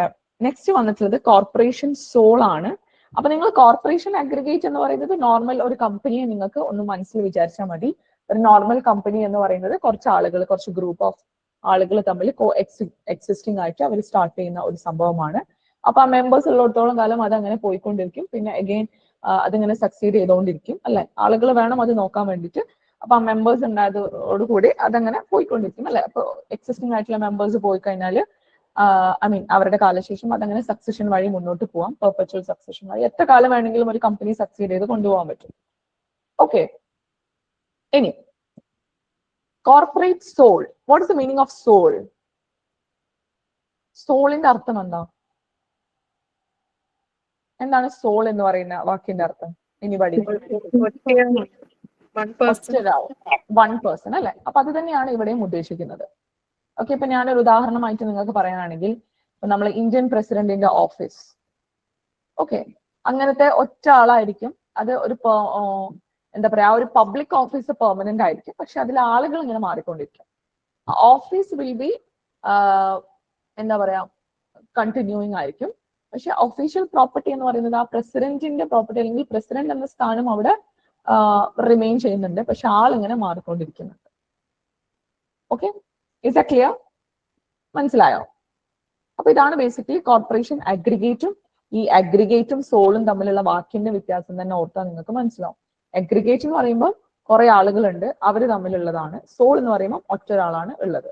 നെക്സ്റ്റ് വന്നിട്ടുള്ളത് കോർപ്പറേഷൻ സോൾ ആണ്. അപ്പൊ നിങ്ങൾ കോർപ്പറേഷൻ അഗ്രിഗേറ്റ് എന്ന് പറയുന്നത് നോർമൽ ഒരു കമ്പനിയെ നിങ്ങൾക്ക് ഒന്ന് മനസ്സിൽ വിചാരിച്ചാൽ മതി. ഒരു നോർമൽ കമ്പനി എന്ന് പറയുന്നത് കുറച്ച് ആളുകൾ, കുറച്ച് ഗ്രൂപ്പ് ഓഫ് ആളുകൾ തമ്മിൽ എക്സിസ്റ്റിംഗ് ആയിട്ട് അവർ സ്റ്റാർട്ട് ചെയ്യുന്ന ഒരു സംഭവമാണ്. അപ്പൊ ആ മെമ്പേഴ്സ് ഉള്ളിടത്തോളം കാലം അത് അങ്ങനെ പോയിക്കൊണ്ടിരിക്കും. പിന്നെ അഗെയിൻ അതിങ്ങനെ സക്സീഡ് ചെയ്തുകൊണ്ടിരിക്കും, അല്ലെ? ആളുകൾ വേണം അത് നോക്കാൻ വേണ്ടിയിട്ട്. അപ്പൊ ആ മെമ്പേഴ്സ് ഉണ്ടായതോടുകൂടി അതങ്ങനെ പോയിക്കൊണ്ടിരിക്കും, അല്ലെ? അപ്പൊ എക്സിസ്റ്റിംഗ് ആയിട്ടുള്ള മെമ്പേഴ്സ് പോയി കഴിഞ്ഞാൽ അവരുടെ കാലശേഷം അതങ്ങനെ സക്സഷൻ വഴി മുന്നോട്ട് പോവാം. പെർപെച്വൽ സക്സഷൻ വഴി എത്ര കാലം വേണമെങ്കിലും ഒരു കമ്പനി സക്സീഡ് ചെയ്ത് കൊണ്ടുപോകാൻ പറ്റും. ഓക്കെ, ഇനി corporate sole. What is the meaning of sole? സോളിന്റെ അർത്ഥം എന്താ? എന്താണ് സോൾ എന്ന് പറയുന്ന വാക്കിന്റെ അർത്ഥം? എനിബഡി? വൺ പേഴ്സൺ, അല്ലെ? അപ്പൊ അത് തന്നെയാണ് ഇവിടെയും ഉദ്ദേശിക്കുന്നത്. ഓക്കെ, ഇപ്പൊ ഞാനൊരു ഉദാഹരണമായിട്ട് നിങ്ങൾക്ക് പറയാനാണെങ്കിൽ, നമ്മൾ ഇന്ത്യൻ പ്രസിഡന്റിന്റെ ഓഫീസ്, ഓക്കെ, അങ്ങനത്തെ ഒറ്റ ആളായിരിക്കും അത്. ഒരു എന്താ പറയാ, ഒരു പബ്ലിക് ഓഫീസ് പെർമനന്റ് ആയിരിക്കും, പക്ഷെ അതിൽ ആളുകൾ ഇങ്ങനെ മാറിക്കൊണ്ടിരിക്കും. ഓഫീസ് വിൽ ബി എന്താ പറയാ, കണ്ടിന്യൂയിങ് ആയിരിക്കും. പക്ഷെ ഒഫീഷ്യൽ പ്രോപ്പർട്ടി എന്ന് പറയുന്നത് ആ പ്രസിഡന്റിന്റെ പ്രോപ്പർട്ടി, അല്ലെങ്കിൽ പ്രസിഡന്റ് എന്ന സ്ഥാനം അവിടെ റിമെയിൻ ചെയ്യുന്നുണ്ട്, പക്ഷെ ആളിങ്ങനെ മാറിക്കൊണ്ടിരിക്കുന്നുണ്ട്. Okay, is that clear? മനസ്സിലായോ? അപ്പൊ ഇതാണ് ബേസിക്കലി കോർപ്പറേഷൻ അഗ്രിഗേറ്റും. ഈ അഗ്രിഗേറ്റും സോളും തമ്മിലുള്ള വാക്കിന്റെ വ്യത്യാസം തന്നെ ഓർത്താൽ നിങ്ങൾക്ക് മനസ്സിലാവും. അഗ്രിഗേറ്റ് എന്ന് പറയുമ്പോൾ കുറെ ആളുകളുണ്ട്, അവര് തമ്മിലുള്ളതാണ്. സോൾ എന്ന് പറയുമ്പോൾ ഒറ്റൊരാളാണ് ഉള്ളത്.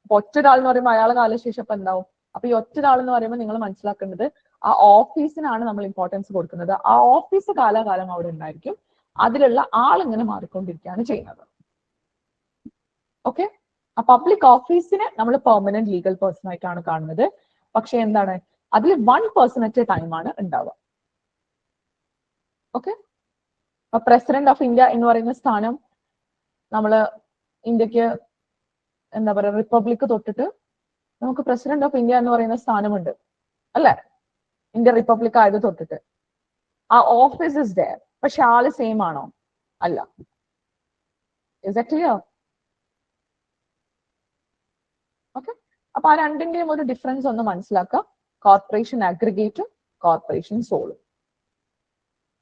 അപ്പൊ ഒറ്റൊരാൾ എന്ന് പറയുമ്പോൾ അയാളെ കാലശേഷം ഇപ്പൊ എന്താവും? അപ്പൊ ഈ ഒറ്റൊരാൾ എന്ന് പറയുമ്പോൾ നിങ്ങൾ മനസ്സിലാക്കേണ്ടത് ആ ഓഫീസിനാണ് നമ്മൾ ഇമ്പോർട്ടൻസ് കൊടുക്കുന്നത്. ആ ഓഫീസ് കാലാകാലം അവിടെ ഉണ്ടായിരിക്കും. അതിലുള്ള ആളിങ്ങനെ മാറിക്കൊണ്ടിരിക്കുകയാണ് ചെയ്യുന്നത്. ഓക്കെ, ആ പബ്ലിക് ഓഫീസിനെ നമ്മൾ പെർമനന്റ് ലീഗൽ പേഴ്സൺ ആയിട്ടാണ് കാണുന്നത്. പക്ഷെ എന്താണ്, അതിൽ 1% അറ്റ് എ ടൈമാണ് ഉണ്ടാവുക. ഓക്കെ, പ്രസിഡന്റ് ഓഫ് ഇന്ത്യ എന്ന് പറയുന്ന സ്ഥാനം നമ്മള് ഇന്ത്യക്ക് എന്താ പറയുക, റിപ്പബ്ലിക് തൊട്ടിട്ട് നമുക്ക് പ്രസിഡന്റ് ഓഫ് ഇന്ത്യ എന്ന് പറയുന്ന സ്ഥാനമുണ്ട് അല്ലെ, ഇന്ത്യ റിപ്പബ്ലിക് ആയത് തൊട്ടിട്ട് ആ ഓഫീസ് ഇസ് ദയർ. പക്ഷെ ആള് സെയിം ആണോ? അല്ല. Is that clear? ഓക്കെ, അപ്പൊ ആ രണ്ടിന്റെയും ഒരു ഡിഫറൻസ് ഒന്ന് മനസ്സിലാക്കുക. കോർപ്പറേഷൻ അഗ്രിഗേറ്റും കോർപ്പറേഷൻ സോളും.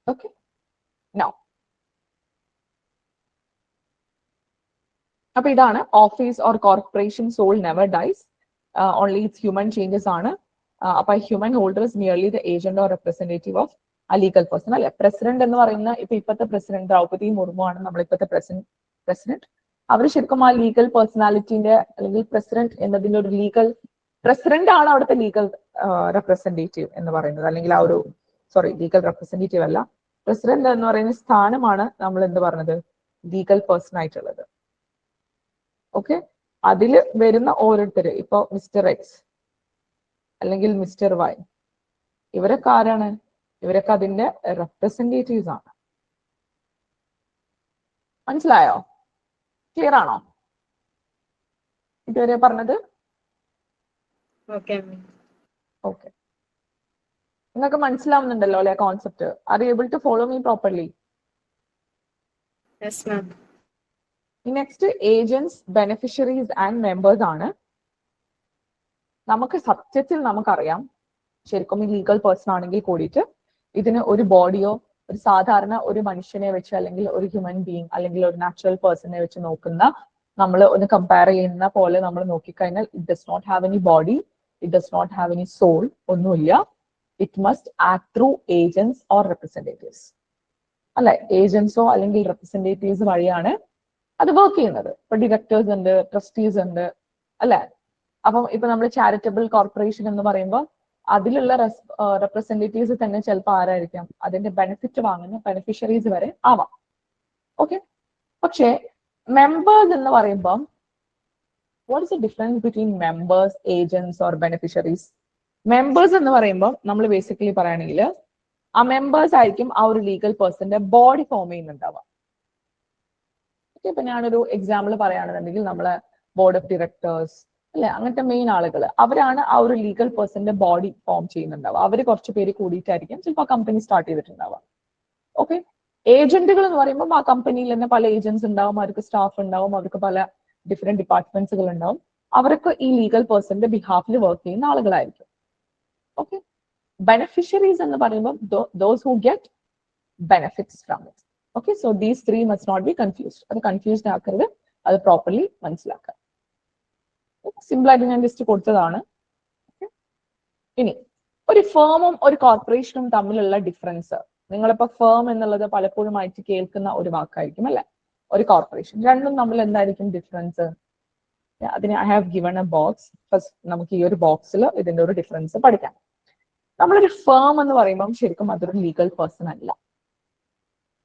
ഓക്കെ, നൗ അപ്പൊ ഇതാണ് office or corporation sole never dies, only its human changes ആണ്. അപ്പൊ human holder is merely the agent or representative of a legal person അല്ലെ. പ്രസിഡന്റ് എന്ന് പറയുന്ന ഇപ്പോഴത്തെ പ്രസിഡന്റ് ദ്രൗപദി മുർമു ആണ് നമ്മളിപ്പോഴത്തെ പ്രസിഡന്റ്. അവർ ശരിക്കും ആ ലീഗൽ പേഴ്സണാലിറ്റിന്റെ അല്ലെങ്കിൽ പ്രസിഡന്റ് എന്നതിന്റെ ഒരു ലീഗൽ പ്രസിഡന്റ് ആണ് അവിടുത്തെ ലീഗൽ റെപ്രസെന്റേറ്റീവ് എന്ന് പറയുന്നത്. അല്ലെങ്കിൽ ആ ഒരു ലീഗൽ റെപ്രസെന്റേറ്റീവ് അല്ല, പ്രസിഡന്റ് എന്ന് പറയുന്ന സ്ഥാനമാണ് നമ്മൾ എന്ത് പറഞ്ഞത്, ലീഗൽ പേഴ്സൺ ആയിട്ടുള്ളത്. ഓക്കെ, അതിൽ വരുന്ന ഓരോരുത്തര്, ഇപ്പൊ മിസ്റ്റർ എക്സ് അല്ലെങ്കിൽ മിസ്റ്റർ വൈ, ഇവരൊക്കെ ആരാണ്? ഇവരൊക്കെ അതിന്റെ റെപ്രസെന്റേറ്റീവ്സ് ആണ്. മനസ്സിലായോ? ക്ലിയർ ആണോ ഇതുവരെ പറഞ്ഞത്? ഓക്കെ, നിങ്ങൾക്ക് മനസ്സിലാവുന്നുണ്ടല്ലോ അല്ലെ concept? Are you able to follow me properly? Next agents, beneficiaries and members ആണ്. നമുക്ക് സത്യത്തിൽ നമുക്കറിയാം, ശരിക്കും ഈ ലീഗൽ പേഴ്സൺ ആണെങ്കിൽ കൂടിയിട്ട് ഇതിന് ഒരു ബോഡിയോ ഒരു സാധാരണ ഒരു മനുഷ്യനെ വെച്ച് അല്ലെങ്കിൽ ഒരു ഹ്യൂമൻ ബീങ് അല്ലെങ്കിൽ ഒരു നാച്ചുറൽ പേഴ്സണെ വെച്ച് നോക്കുന്ന നമ്മൾ ഒന്ന് കമ്പയർ ചെയ്യുന്ന പോലെ നമ്മൾ നോക്കിക്കഴിഞ്ഞാൽ it does not have any body, it does not have any soul, ഒന്നുമില്ല. It must act through agents or representatives അല്ലെ. ഏജന്റ്സോ അല്ലെങ്കിൽ റെപ്രസെന്റേറ്റീവ്സ് വഴിയാണ് അത് വർക്ക് ചെയ്യുന്നത്. ഇപ്പൊ ഡയറക്ടേഴ്സ് ഉണ്ട്, ട്രസ്റ്റീസ് ഉണ്ട് അല്ലെ. അപ്പം ഇപ്പൊ നമ്മൾ ചാരിറ്റബിൾ കോർപ്പറേഷൻ എന്ന് പറയുമ്പോൾ അതിലുള്ള റെപ്രസെന്റേറ്റീവ്സ് തന്നെ ചിലപ്പോൾ ആരായിരിക്കാം, അതിന്റെ ബെനിഫിറ്റ് വാങ്ങുന്ന ബെനിഫിഷ്യറീസ് വരെ ആവാം. ഓക്കെ, പക്ഷേ മെമ്പേഴ്സ് എന്ന് പറയുമ്പോൾ what is the difference between members, agents or beneficiaries? Members എന്ന് പറയുമ്പോൾ നമ്മൾ ബേസിക്കലി പറയുകയാണെങ്കിൽ ആ മെമ്പേഴ്സ് ആയിരിക്കും ആ ഒരു ലീഗൽ പേഴ്സന്റെ ബോഡി ഫോം ചെയ്യുന്നുണ്ടാവുക. ഇപ്പൊ ഞാനൊരു എക്സാമ്പിൾ പറയുകയാണെന്നുണ്ടെങ്കിൽ നമ്മളെ ബോർഡ് ഓഫ് ഡയറക്ടേഴ്സ് അല്ലെ, അങ്ങനത്തെ മെയിൻ ആളുകൾ, അവരാണ് ആ ഒരു ലീഗൽ പേഴ്സന്റെ ബോഡി ഫോം ചെയ്യുന്നുണ്ടാവുക. അവര് കുറച്ച് പേര് കൂടിയിട്ടായിരിക്കും ചിലപ്പോൾ ആ കമ്പനി സ്റ്റാർട്ട് ചെയ്തിട്ടുണ്ടാവുക. ഓക്കെ, ഏജന്റുകൾ എന്ന് പറയുമ്പോൾ ആ കമ്പനിയിൽ തന്നെ പല ഏജന്റ്സ് ഉണ്ടാവും, അവർക്ക് സ്റ്റാഫ് ഉണ്ടാവും, അവർക്ക് പല ഡിഫറെന്റ് ഡിപ്പാർട്ട്മെന്റ്സുകൾ ഉണ്ടാവും. അവർക്ക് ഈ ലീഗൽ പേഴ്സന്റെ ബിഹാഫിൽ വർക്ക് ചെയ്യുന്ന ആളുകളായിരിക്കും. ഓക്കെ, ബെനിഫിഷ്യറീസ് എന്ന് പറയുമ്പോൾ those who get benefits from it. Okay, so these three must not be confused. അത് കൺഫ്യൂസ്ഡ് ആക്കരുത്, അത് പ്രോപ്പർലി മനസ്സിലാക്കുക. സിമ്പിൾ ആയിട്ട് ഞാൻ ലിസ്റ്റ് കൊടുത്തതാണ്. ഇനി ഒരു ഫേമും ഒരു കോർപ്പറേഷനും തമ്മിലുള്ള ഡിഫറൻസ്, നിങ്ങളിപ്പോ ഫേം എന്നുള്ളത് പലപ്പോഴുമായിട്ട് കേൾക്കുന്ന ഒരു വാക്കായിരിക്കും അല്ലെ, ഒരു കോർപ്പറേഷൻ, രണ്ടും തമ്മിൽ എന്തായിരിക്കും ഡിഫറൻസ്? അതിന് I have given A box. First നമുക്ക് ഈ ഒരു ബോക്സിൽ ഇതിന്റെ ഒരു ഡിഫറൻസ് പഠിക്കാം. നമ്മളൊരു ഫേം എന്ന് പറയുമ്പോൾ ശരിക്കും അതൊരു ലീഗൽ പേഴ്സൺ അല്ല.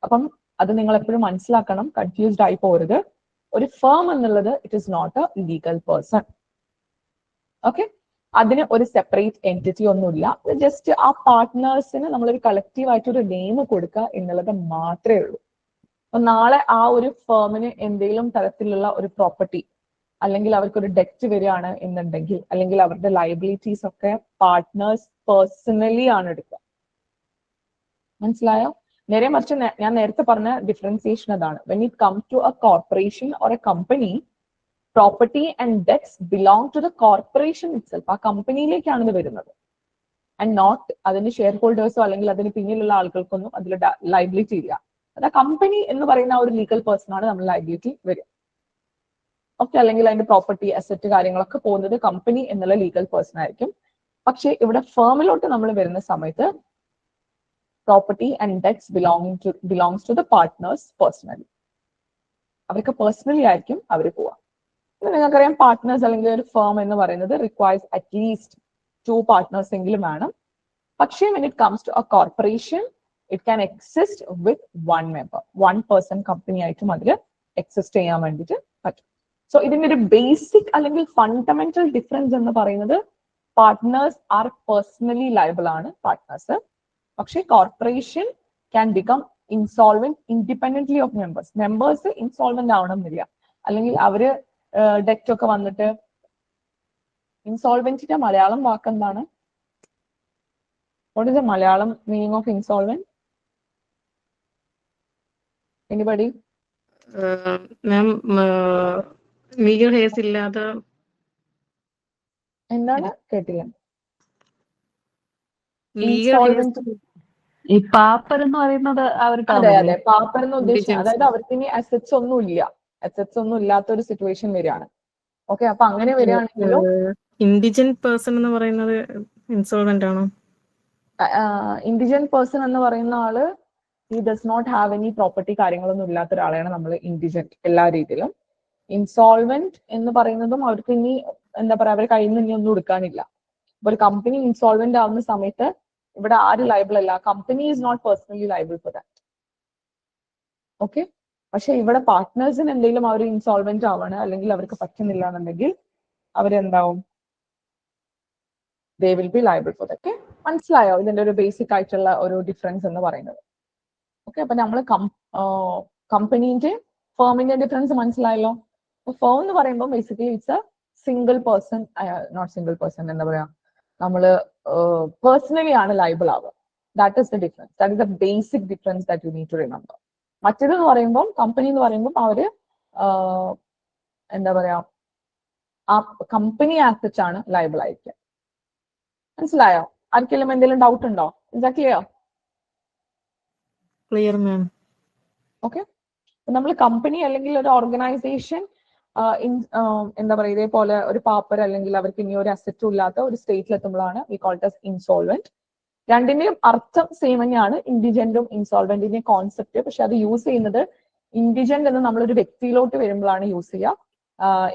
അപ്പം അത് നിങ്ങൾ എപ്പോഴും മനസ്സിലാക്കണം, കൺഫ്യൂസ്ഡ് ആയി പോരുത്. ഒരു ഫേം എന്നുള്ളത് it is not a legal person. Okay, അതിന് ഒരു സെപ്പറേറ്റ് എൻറ്റിറ്റി ഒന്നുമില്ല. ജസ്റ്റ് ആ പാർട്ട്നേഴ്സിന് നമ്മളൊരു കളക്റ്റീവ് ആയിട്ട് ഒരു നെയിം കൊടുക്കുക എന്നുള്ളത് മാത്രമേ ഉള്ളൂ. അപ്പൊ നാളെ ആ ഒരു ഫേമിന് എന്തെങ്കിലും തരത്തിലുള്ള ഒരു പ്രോപ്പർട്ടി അല്ലെങ്കിൽ അവർക്കൊരു ഡെറ്റ് വരികയാണ് എന്നുണ്ടെങ്കിൽ, അല്ലെങ്കിൽ അവരുടെ ലയബിലിറ്റീസ് ഒക്കെ പാർട്ട്നേഴ്സ് പേഴ്സണലി ആണ് എടുക്കുക. മനസ്സിലായോ? നേരെ മറിച്ച് ഞാൻ നേരത്തെ പറഞ്ഞ ഡിഫറൻസിയേഷൻ അതാണ്. When it come to a corporation or a company, property and debts belong to the corporation itself. ആ കമ്പനിയിലേക്കാണ് ഇത് വരുന്നത്, ആൻഡ് നോട്ട് അതിന്റെ ഷെയർ ഹോൾഡേഴ്സോ അല്ലെങ്കിൽ അതിന് പിന്നിലുള്ള ആളുകൾക്കൊന്നും അതിൽ ലൈബിലിറ്റി ഇല്ല. അത് ആ കമ്പനി എന്ന് പറയുന്ന ഒരു ലീഗൽ പേഴ്സൺ ആണ് നമ്മൾ ലൈബിലിറ്റി വരിക. ഓക്കെ, അല്ലെങ്കിൽ അതിന്റെ പ്രോപ്പർട്ടി, അസറ്റ് കാര്യങ്ങളൊക്കെ പോകുന്നത് കമ്പനി എന്നുള്ള ലീഗൽ പേഴ്സൺ ആയിരിക്കും. പക്ഷെ ഇവിടെ ഫേമിലോട്ട് നമ്മൾ വരുന്ന സമയത്ത് property and debts belongs to the partners personally. അവർക്ക് പേഴ്സണലി ആയിരിക്കും അവർ പോവാം. നിങ്ങൾക്കറിയാം പാർട്ട്നേഴ്സ് അല്ലെങ്കിൽ ഒരു ഫേം എന്ന് പറയുന്നത് റിക്വയർസ് അറ്റ്ലീസ്റ്റ് 2 പാർട്ട്നേഴ്സ് എങ്കിലും വേണം. പക്ഷേ when it comes to a corporation, it can exist with one member, one person company ആയിട്ടും അതിൽ എക്സിസ്റ്റ് ചെയ്യാൻ വേണ്ടിയിട്ട് പറ്റും. സോ ഇതിന്റെ ഒരു ബേസിക് അല്ലെങ്കിൽ ഫണ്ടമെന്റൽ ഡിഫറൻസ് എന്ന് പറയുന്നത് പാർട്ട്നേഴ്സ് ആർ പേഴ്സണലി ലയബിൾ ആണ് പാർട്ട്നേഴ്സ്. പക്ഷേ corporation can become insolvent independently of members. Members insolvent ആവണമെന്നില്ല, അല്ലെങ്കിൽ അവര് ഡെറ്റ് ഒക്കെ വന്നിട്ട്. ഇൻസോൾവെന്റിന്റെ മലയാളം വാക്ക് എന്താണ്? What is the Malayalam meaning of insolvent? Anybody? Ma'am, legal Hayes ഇല്ലാതെ എന്താണ്? കേട്ടില്ല. Legal insolvent. ഈ പാപ്പർ എന്ന് പറയുന്നത് ആ ഒരു അതെ ടേം അതെ, പാപ്പർ എന്ന് ഉദ്ദേശിച്ചത് Indigents. അതായത് അവർക്ക് ഇനി അസറ്റ്സ് ഒന്നും ഇല്ല, അസറ്റ്സ് ഒന്നും ഇല്ലാത്ത ഒരു സിറ്റുവേഷൻ വരികയാണ്. ഓക്കെ, അപ്പൊ അങ്ങനെ വരികയാണെങ്കിലും ഇൻഡിജന്റ് പേഴ്സൺ എന്ന് പറയുന്നത് ഇൻസോൾവെന്റ് ആണോ? ഇൻഡിജന്റ് പേഴ്സൺ എന്ന് പറയുന്ന ആള് he does not have any property കാര്യങ്ങളൊന്നും ഇല്ലാത്ത ഒരാളെയാണ് നമ്മൾ ഇൻഡിജന്റ് എല്ലാ രീതിയിലും. ഇൻസോൾവെന്റ് എന്ന് പറയുന്നതും അവർക്ക് ഇനി എന്താ പറയാ, അവരെ കയ്യിൽ നിന്ന് ഇനി ഒന്നും എടുക്കാനില്ല. അപ്പൊ ഒരു കമ്പനി ഇൻസോൾവെന്റ് ആവുന്ന സമയത്ത് ഇവിടെ ആര് ലയബിൾ അല്ല, company is not personally liable for that. Okay, പക്ഷെ ഇവിടെ പാർട്ട്നേഴ്സിന് എന്തെങ്കിലും അവർ ഇൻസോൾവെന്റ് ആവാണ് അല്ലെങ്കിൽ അവർക്ക് പറ്റുന്നില്ല എന്നുണ്ടെങ്കിൽ അവരെന്താവും? They will be liable for that. Okay, മനസ്സിലായോ ഇതിന്റെ ഒരു ബേസിക് ആയിട്ടുള്ള ഒരു ഡിഫറൻസ് എന്ന് പറയുന്നത്? ഓക്കെ, അപ്പൊ നമ്മൾ കമ്പനീന്റെ ഫേമിന്റെ ഡിഫറൻസ് മനസ്സിലായല്ലോ. ഫേം എന്ന് പറയുമ്പോൾ basically it's a single person, not single person, എന്താ പറയാ, നമ്മള് പേഴ്സണലി ആണ് ലയബിൾ ആവുക. That is the difference, that is the basic difference that you need to remember. മറ്റേതെന്ന് പറയുമ്പോൾ കമ്പനി എന്ന് പറയുമ്പോൾ അവര് എന്താ പറയാ, ആ കമ്പനി ആസറ്റ് ആണ് ലയബിൾ ആയിരിക്കുക. മനസ്സിലായോ? ആർക്കെങ്കിലും എന്തെങ്കിലും ഡൗട്ട് ഉണ്ടോ? Is that clear? Clear ma'am. Okay, നമ്മൾ കമ്പനി അല്ലെങ്കിൽ ഒരു ഓർഗനൈസേഷൻ എന്താ പറയുക, ഇതേപോലെ ഒരു പാപ്പർ അല്ലെങ്കിൽ അവർക്ക് ഇനി ഒരു അസറ്റും ഇല്ലാത്ത ഒരു സ്റ്റേറ്റിൽ എത്തുമ്പോഴാണ് we call it as insolvent. രണ്ടിന്റെയും അർത്ഥം സെയിം തന്നെയാണ്, ഇൻഡിജന്റും ഇൻസോൾവെന്റിന്റെയും കോൺസെപ്റ്റ്. പക്ഷെ അത് യൂസ് ചെയ്യുന്നത് ഇൻഡിജന്റ് എന്ന് നമ്മളൊരു വ്യക്തിയിലോട്ട് വരുമ്പോഴാണ് യൂസ് ചെയ്യുക.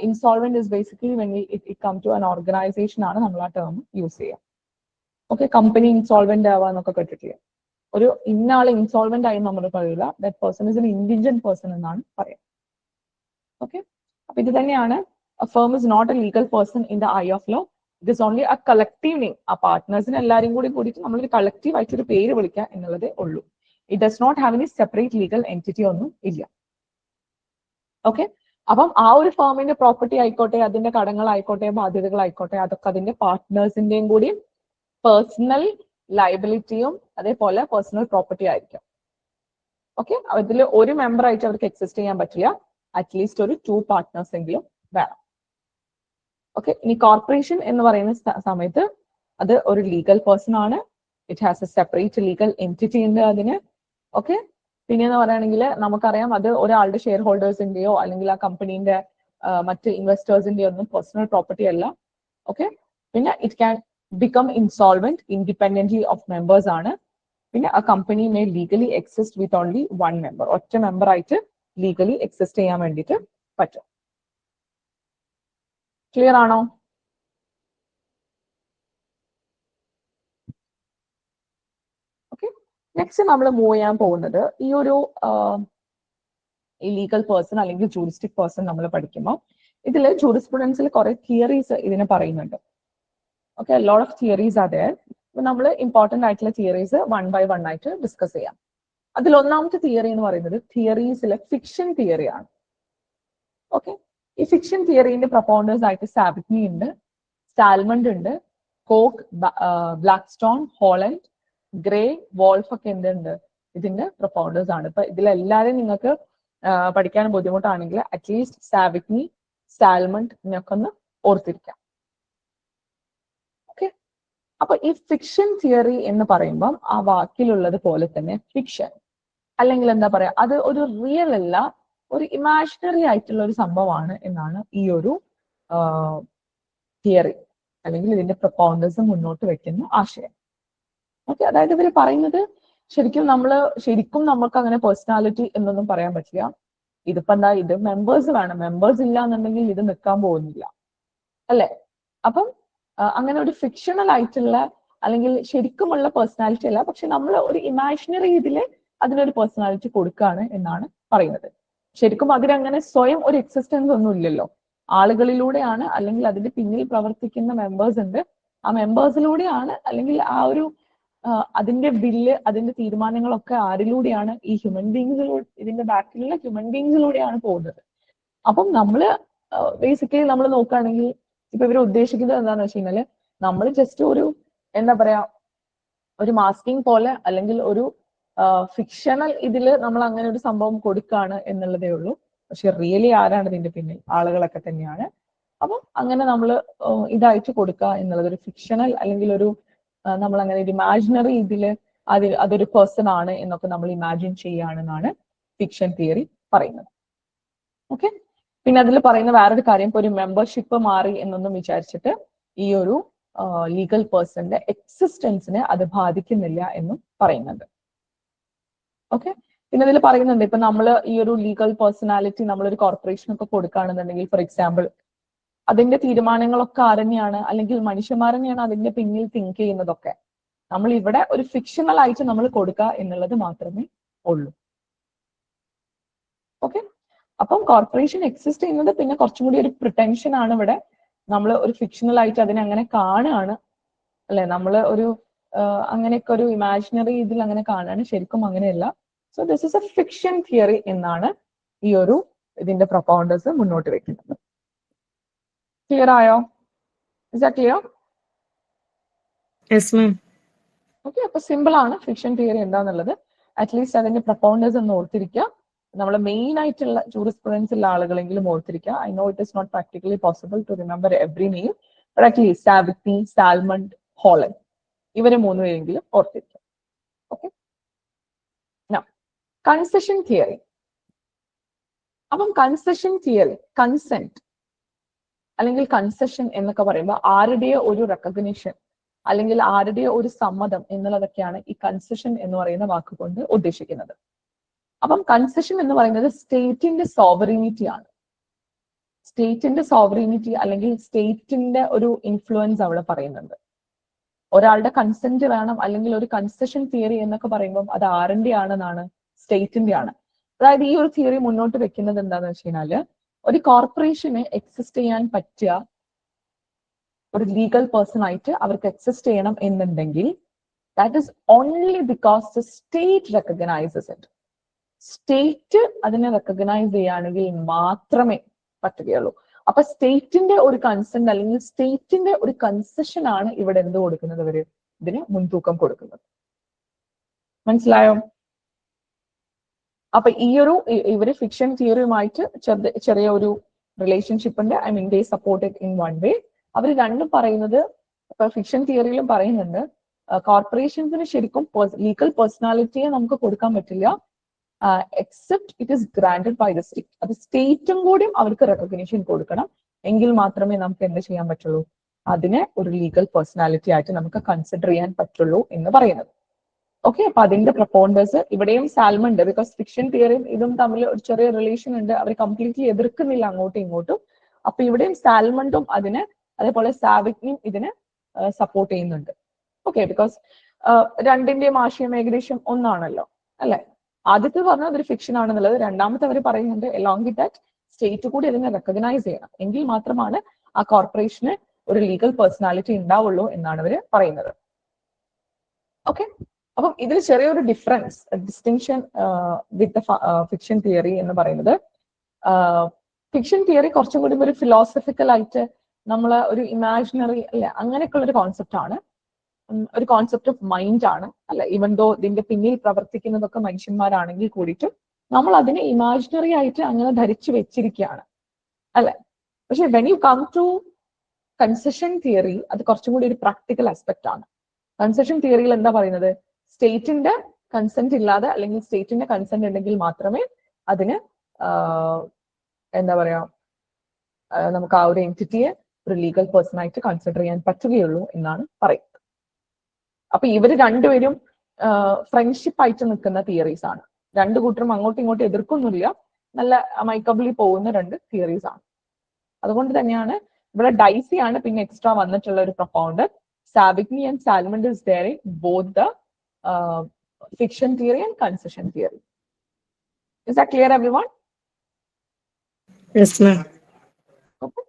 Insolvent is basically when it come to an organization ആണ് നമ്മൾ ആ ടേം യൂസ് ചെയ്യുക. ഓക്കെ, കമ്പനി ഇൻസോൾവെന്റ് ആവാന്നൊക്കെ കേട്ടിട്ടില്ല. ഒരു ഇന്ന ആള് ഇൻസോൾവെന്റ് ആയി നമ്മൾ പറയില്ല, that person is an indigent person എന്നാണ് പറയാം. ഓക്കെ, അപ്പൊ ഇത് തന്നെയാണ് a firm is not a legal person in the eye of law. It is only a collective name. ആ പാർട്ട്നേഴ്സിന് എല്ലാവരും കൂടിയിട്ട് നമ്മളൊരു കളക്റ്റീവ് ആയിട്ട് ഒരു പേര് വിളിക്കുക എന്നുള്ളതേ ഉള്ളൂ. It does not have any separate legal entity ഒന്നും ഇല്ല. ഓക്കെ, അപ്പം ആ ഒരു ഫേമിന്റെ പ്രോപ്പർട്ടി ആയിക്കോട്ടെ, അതിന്റെ കടങ്ങളായിക്കോട്ടെ, ബാധ്യതകളായിക്കോട്ടെ, അതൊക്കെ അതിന്റെ പാർട്ട്നേഴ്സിന്റെയും കൂടി പേഴ്സണൽ ലയബിലിറ്റിയും അതേപോലെ പേഴ്സണൽ പ്രോപ്പർട്ടി ആയിരിക്കും. ഓക്കെ, അതിൽ ഒരു മെമ്പർ ആയിട്ട് അവർക്ക് എക്സിസ്റ്റ് ചെയ്യാൻ പറ്റില്ല, അറ്റ്ലീസ്റ്റ് ഒരു 2 പാർട്ട്നേഴ്സ് എങ്കിലും വേണം. ഓക്കെ, ഇനി കോർപ്പറേഷൻ എന്ന് പറയുന്ന സമയത്ത് അത് ഒരു ലീഗൽ പേഴ്സൺ ആണ്. It has A separate legal entity ഉണ്ട് അതിന്. ഓക്കെ, പിന്നെന്ന് പറയുകയാണെങ്കിൽ നമുക്കറിയാം അത് ഒരാളുടെ ഷെയർ ഹോൾഡേഴ്സിന്റെയോ അല്ലെങ്കിൽ ആ കമ്പനീന്റെ മറ്റ് ഇൻവെസ്റ്റേഴ്സിന്റെയോ ഒന്നും പേഴ്സണൽ പ്രോപ്പർട്ടി അല്ല. ഓക്കെ, പിന്നെ it can become insolvent independently of members ആണ്. പിന്നെ ആ കമ്പനി മേ ലീഗലി എക്സിസ്റ്റ് വിത്ത് ഓൺലി 1 മെമ്പർ, ഒറ്റ മെമ്പർ ആയിട്ട് ലീഗലി എക്സിസ്റ്റ് ചെയ്യാൻ വേണ്ടിയിട്ട് പറ്റും. ക്ലിയർ ആണോ? ഓക്കെ, നെക്സ്റ്റ് നമ്മൾ മൂവ് ചെയ്യാൻ പോകുന്നത് ഈ ഒരു ലീഗൽ പേഴ്സൺ അല്ലെങ്കിൽ ജൂറിസ്റ്റിക് പേഴ്സൺ നമ്മൾ പഠിക്കുമ്പോൾ ഇതിൽ ജൂറിസ്പ്രുഡൻസിൽ കുറെ തിയറീസ് ഇതിനെ പറയുന്നുണ്ട്. Okay, lot of theories are there. നമ്മൾ ഇമ്പോർട്ടന്റ് ആയിട്ടുള്ള തിയറീസ് 1 by 1 ആയിട്ട് ഡിസ്കസ് ചെയ്യാം. അതിൽ ഒന്നാമത്തെ തിയറി എന്ന് പറയുന്നത് തിയറീസിലെ ഫിക്ഷൻ തിയറിയാണ്. ഓക്കെ, ഈ ഫിക്ഷൻ തിയറിന്റെ പ്രൊപ്പൗണ്ടേഴ്സ് ആയിട്ട് സാവിഗ്നി ഉണ്ട്, സാൽമണ്ട് ഉണ്ട്, Coke, Blackstone, Holland, Gray, Wolff ഒക്കെ എന്തുണ്ട് ഇതിന്റെ പ്രൊപ്പൗണ്ടേഴ്സ് ആണ്. ഇപ്പൊ ഇതിലെല്ലാരും നിങ്ങൾക്ക് പഠിക്കാൻ ബുദ്ധിമുട്ടാണെങ്കിൽ അറ്റ്ലീസ്റ്റ് സാവിഗ്നി, സാൽമണ്ട് ഇതിനൊക്കെ ഒന്ന് ഓർത്തിരിക്കാം. ഓക്കെ, അപ്പൊ ഈ ഫിക്ഷൻ തിയറി എന്ന് പറയുമ്പം ആ വാക്കിലുള്ളത് പോലെ തന്നെ ഫിക്ഷൻ അല്ലെങ്കിൽ എന്താ പറയാ, അത് ഒരു റിയൽ അല്ല, ഒരു ഇമാജിനറി ആയിട്ടുള്ള ഒരു സംഭവമാണ് എന്നാണ് ഈ ഒരു തിയറി അല്ലെങ്കിൽ ഇതിന്റെ പ്രൊപ്പൗണ്ടേഴ്സ് മുന്നോട്ട് വെക്കുന്ന ആശയം. ഓക്കെ, അതായത് ഇവർ പറയുന്നത് ശരിക്കും നമുക്ക് അങ്ങനെ പേഴ്സണാലിറ്റി എന്നൊന്നും പറയാൻ പറ്റില്ല. ഇതിപ്പോ എന്താ, ഇത് മെമ്പേഴ്സ് വേണം, മെമ്പേഴ്സ് ഇല്ല എന്നുണ്ടെങ്കിൽ ഇത് നിൽക്കാൻ പോകുന്നില്ല അല്ലെ. അപ്പം അങ്ങനെ ഒരു ഫിക്ഷണൽ ആയിട്ടുള്ള അല്ലെങ്കിൽ ശരിക്കുമുള്ള പേഴ്സണാലിറ്റി അല്ല, പക്ഷെ നമ്മൾ ഒരു ഇമാജിനറി ഇതില് അതിനൊരു പേഴ്സണാലിറ്റി കൊടുക്കുകയാണ് എന്നാണ് പറയുന്നത്. ശരിക്കും അതിനങ്ങനെ സ്വയം ഒരു എക്സിസ്റ്റൻസ് ഒന്നും ഇല്ലല്ലോ, ആളുകളിലൂടെയാണ്, അല്ലെങ്കിൽ അതിന്റെ പിന്നിൽ പ്രവർത്തിക്കുന്ന മെമ്പേഴ്സ് ഉണ്ട്, ആ മെമ്പേഴ്സിലൂടെയാണ്, അല്ലെങ്കിൽ ആ ഒരു അതിന്റെ ബില്ല്, അതിന്റെ തീരുമാനങ്ങളൊക്കെ ആരിലൂടെയാണ്? ഈ ഹ്യൂമൻ ബീങ്സിലൂടെ, ഇതിന്റെ ബാക്കിലുള്ള ഹ്യൂമൻ ബീങ്സിലൂടെയാണ് പോകുന്നത്. അപ്പം നമ്മള് ബേസിക്കലി നമ്മൾ നോക്കുകയാണെങ്കിൽ ഇപ്പൊ ഇവർ ഉദ്ദേശിക്കുന്നത് എന്താണെന്ന് വെച്ച് കഴിഞ്ഞാല് നമ്മൾ ജസ്റ്റ് ഒരു എന്താ പറയാ ഒരു മാസ്കിംഗ് പോലെ, അല്ലെങ്കിൽ ഒരു ഫിക്ഷണൽ ഇതില് നമ്മൾ അങ്ങനെ ഒരു സംഭവം കൊടുക്കുകയാണ് എന്നുള്ളതേ ഉള്ളൂ. പക്ഷെ റിയലി ആരാണ് ഇതിന്റെ പിന്നിൽ? ആളുകളൊക്കെ തന്നെയാണ്. അപ്പം അങ്ങനെ നമ്മൾ ഇതായിട്ട് കൊടുക്കുക എന്നുള്ളത് ഒരു ഫിക്ഷണൽ, അല്ലെങ്കിൽ ഒരു നമ്മൾ അങ്ങനെ ഒരു ഇമാജിനറി ഇതില് അതൊരു പേഴ്സൺ ആണ് എന്നൊക്കെ നമ്മൾ ഇമാജിൻ ചെയ്യുകയാണെന്നാണ് ഫിക്ഷൻ തിയറി പറയുന്നത്. ഓക്കെ, പിന്നെ അതിൽ പറയുന്ന വേറൊരു കാര്യം, ഇപ്പൊ ഒരു മെമ്പർഷിപ്പ് മാറി എന്നൊന്നും വിചാരിച്ചിട്ട് ഈ ഒരു ലീഗൽ പേഴ്സന്റെ എക്സിസ്റ്റൻസിനെ അത് ബാധിക്കുന്നില്ല എന്നും പറയുന്നുണ്ട്. ഓക്കെ, പിന്നെ ഇതിൽ പറയുന്നുണ്ട്, ഇപ്പൊ നമ്മൾ ഈ ഒരു ലീഗൽ പേഴ്സണാലിറ്റി നമ്മളൊരു കോർപ്പറേഷൻ ഒക്കെ കൊടുക്കുകയാണെന്നുണ്ടെങ്കിൽ, ഫോർ എക്സാമ്പിൾ, അതിന്റെ തീരുമാനങ്ങളൊക്കെ ആരെന്നെയാണ്, അല്ലെങ്കിൽ മനുഷ്യന്മാരെന്നെയാണ് അതിന്റെ പിന്നിൽ തിങ്ക് ചെയ്യുന്നതൊക്കെ. നമ്മൾ ഇവിടെ ഒരു ഫിക്ഷണൽ ആയിട്ട് നമ്മൾ കൊടുക്കുക എന്നുള്ളത് മാത്രമേ ഉള്ളൂ. ഓക്കെ, അപ്പം കോർപ്പറേഷൻ എക്സിസ്റ്റ് ചെയ്യുന്നത് പിന്നെ കുറച്ചും കൂടി ഒരു പ്രിട്ടൻഷൻ ആണ്. ഇവിടെ നമ്മൾ ഒരു ഫിക്ഷണൽ ആയിട്ട് അതിനെ അങ്ങനെ കാണുകയാണ്, അല്ലെ? നമ്മൾ ഒരു അങ്ങനെയൊക്കെ ഒരു ഇമാജിനറി ഇതിൽ അങ്ങനെ കാണുകയാണ്, ശരിക്കും അങ്ങനെയല്ല. So this is A fiction theory എന്നാണ് ഈ ഒരു ഇതിന്റെ പ്രൊപ്പൗണ്ടേഴ്സ് മുന്നോട്ട് വെക്കുന്നത്. ക്ലിയർ ആയോ? Is that clear? Yes ma'am. Okay, അപ്പൊ സിമ്പിൾ ആണ് ഫിക്ഷൻ തിയറി എന്താന്നുള്ളത്. അറ്റ്ലീസ്റ്റ് അതിന്റെ പ്രൊപ്പൗണ്ടേഴ്സ് ഒന്ന് ഓർത്തിരിക്കുക. നമ്മൾ മെയിൻ ആയിട്ടുള്ള ജൂറിസ്പ്രുഡൻസ് ഉള്ള ആളുകളെങ്കിലും ഓർത്തിരിക്കുക. I know it is not practically possible to remember every name, but at least Savigny, Salmond, Holland, ഇവരെ മൂന്നുപേരെങ്കിലും ഓർത്തിരിക്കുക. Okay, concession theory. അപ്പം കൺസെഷൻ തിയറി, കൺസെന്റ് അല്ലെങ്കിൽ കൺസെഷൻ എന്നൊക്കെ പറയുമ്പോൾ ആരുടെയോ ഒരു റെക്കഗ്നിഷൻ, അല്ലെങ്കിൽ ആരുടെയോ ഒരു സമ്മതം എന്നുള്ളതൊക്കെയാണ് ഈ കൺസെഷൻ എന്ന് പറയുന്ന വാക്കുകൊണ്ട് ഉദ്ദേശിക്കുന്നത്. അപ്പം കൺസെഷൻ എന്ന് പറയുന്നത് സ്റ്റേറ്റിന്റെ സോവറിനിറ്റി ആണ്. സ്റ്റേറ്റിന്റെ സോവറിനിറ്റി അല്ലെങ്കിൽ സ്റ്റേറ്റിന്റെ ഒരു ഇൻഫ്ലുവൻസ് അവിടെ പറയുന്നുണ്ട്. ഒരാളുടെ കൺസെന്റ് വേണം, അല്ലെങ്കിൽ ഒരു കൺസെഷൻ തിയറി എന്നൊക്കെ പറയുമ്പോൾ അത് ആറിന്റെ ആണെന്നാണ്? സ്റ്റേറ്റിന്റെ ആണ്. അതായത് ഈ ഒരു തിയറി മുന്നോട്ട് വെക്കുന്നത് എന്താണെന്ന് വെച്ച് കഴിഞ്ഞാല്, ഒരു കോർപ്പറേഷന് എക്സിസ്റ്റ് ചെയ്യാൻ പറ്റിയ ഒരു ലീഗൽ പേഴ്സൺ ആയിട്ട് അവർക്ക് എക്സിസ്റ്റ് ചെയ്യണം എന്നുണ്ടെങ്കിൽ that is only because the state recognises it. State അതിനെ റെക്കഗ്നൈസ് ചെയ്യുകയാണെങ്കിൽ മാത്രമേ പറ്റുകയുള്ളൂ. അപ്പൊ സ്റ്റേറ്റിന്റെ ഒരു കൺസെന്റ് അല്ലെങ്കിൽ സ്റ്റേറ്റിന്റെ ഒരു കൺസെഷൻ ആണ് ഇവിടെ എന്ത് കൊടുക്കുന്നത്? ഇവര് ഇതിന് മുൻതൂക്കം കൊടുക്കുന്നത്. മനസ്സിലായോ? അപ്പൊ ഈ ഒരു ഇവര് ഫിക്ഷൻ തിയറിയുമായിട്ട് ചെറിയ ഒരു റിലേഷൻഷിപ്പ് ഉണ്ട്. I mean they support it in one way. അവർ രണ്ടും പറയുന്നത്, ഇപ്പൊ ഫിക്ഷൻ തിയറിയിലും പറയുന്നുണ്ട്, കോർപ്പറേഷൻസിന് ശരിക്കും ലീഗൽ പേഴ്സണാലിറ്റിയെ നമുക്ക് കൊടുക്കാൻ പറ്റില്ല except it is granted by the state. അത് സ്റ്റേറ്റും കൂടിയും അവർക്ക് റെക്കഗ്നീഷൻ കൊടുക്കണം, എങ്കിൽ മാത്രമേ നമുക്ക് എന്ത് ചെയ്യാൻ പറ്റുള്ളൂ? അതിനെ ഒരു ലീഗൽ പേഴ്സണാലിറ്റി ആയിട്ട് നമുക്ക് കൺസിഡർ ചെയ്യാൻ പറ്റുള്ളൂ എന്ന് പറയുന്നത്. ഓക്കെ, അപ്പൊ അതിന്റെ പ്രൊപ്പൗണ്ടേഴ്സ് ഇവിടെയും സാൽമണ്ട്, ബിക്കോസ് ഫിക്ഷൻ തിയറിയും ഇതും തമ്മിൽ ഒരു ചെറിയ റിലേഷൻ ഉണ്ട്. അവർ കംപ്ലീറ്റ്ലി എതിർക്കുന്നില്ല അങ്ങോട്ടും ഇങ്ങോട്ടും. അപ്പൊ ഇവിടെയും സാൽമണ്ടും അതിന്, അതേപോലെ സാവിഗ്നിയും ഇതിനെ സപ്പോർട്ട് ചെയ്യുന്നുണ്ട്. ഓക്കെ, ബിക്കോസ് രണ്ടിന്റെയും ആശയം ഏകദേശം ഒന്നാണല്ലോ, അല്ലെ? ആദ്യത്തെ പറഞ്ഞത് ഒരു ഫിക്ഷൻ ആണെന്നുള്ളത്, രണ്ടാമത്തെ അവർ പറയുന്നുണ്ട് എലോങ് വിത്ത് ദാറ്റ് സ്റ്റേറ്റ് കൂടി അതിനെ റെക്കഗ്നൈസ് ചെയ്യണം, എങ്കിൽ മാത്രമാണ് ആ കോർപ്പറേഷന് ഒരു ലീഗൽ പേഴ്സണാലിറ്റി ഉണ്ടാവുള്ളൂ എന്നാണ് അവർ പറയുന്നത്. ഓക്കെ, അപ്പം ഇതിൽ ചെറിയൊരു ഡിഫറൻസ്, ഡിസ്റ്റിങ്ഷൻ വിത്ത് ഫിക്ഷൻ തിയറി എന്ന് പറയുന്നത്, ഫിക്ഷൻ തിയറി കുറച്ചും കൂടി ഒരു ഫിലോസഫിക്കൽ ആയിട്ട് നമ്മൾ ഒരു ഇമാജിനറി അല്ലെ അങ്ങനെയൊക്കെയുള്ള ഒരു കോൺസെപ്റ്റ് ആണ്, ഒരു കോൺസെപ്റ്റ് ഓഫ് മൈൻഡ് ആണ്, അല്ലെ? ഈവൻ ദോ ഇതിന്റെ പിന്നിൽ പ്രവർത്തിക്കുന്നതൊക്കെ മനുഷ്യന്മാരാണെങ്കിൽ കൂടിയിട്ടും നമ്മൾ അതിനെ ഇമാജിനറി ആയിട്ട് അങ്ങനെ ധരിച്ചു വെച്ചിരിക്കുകയാണ്, അല്ലെ? പക്ഷെ when you come to concession theory, അത് കുറച്ചും കൂടി ഒരു പ്രാക്ടിക്കൽ ആസ്പെക്ട് ആണ്. കൺസെഷൻ തിയറിയിൽ എന്താ പറയുന്നത്? സ്റ്റേറ്റിന്റെ കൺസെന്റ് ഇല്ലാതെ, അല്ലെങ്കിൽ സ്റ്റേറ്റിന്റെ കൺസെന്റ് ഉണ്ടെങ്കിൽ മാത്രമേ അതിന് എന്താ പറയാ നമുക്ക് ആ ഒരു എൻറ്റിറ്റിയെ ഒരു ലീഗൽ പേഴ്സൺ ആയിട്ട് കൺസിഡർ ചെയ്യാൻ പറ്റുകയുള്ളൂ എന്നാണ് പറയുന്നത്. അപ്പൊ ഇവര് രണ്ടുപേരും ഫ്രണ്ട്ഷിപ്പ് ആയിട്ട് നിൽക്കുന്ന തിയറീസ് ആണ്. രണ്ടു കൂട്ടരും അങ്ങോട്ടും ഇങ്ങോട്ടും എതിർക്കൊന്നുമില്ല, നല്ല അമൈക്കബിളി പോകുന്ന രണ്ട് തിയറീസ് ആണ്. അതുകൊണ്ട് തന്നെയാണ് ഇവിടെ ഡൈസി ആണ് പിന്നെ എക്സ്ട്രാ വന്നിട്ടുള്ള ഒരു propounder. Savigny and Salmond is there in both the fiction theory and concession theory. Is that clear, everyone? Yes, ma'am. Okay.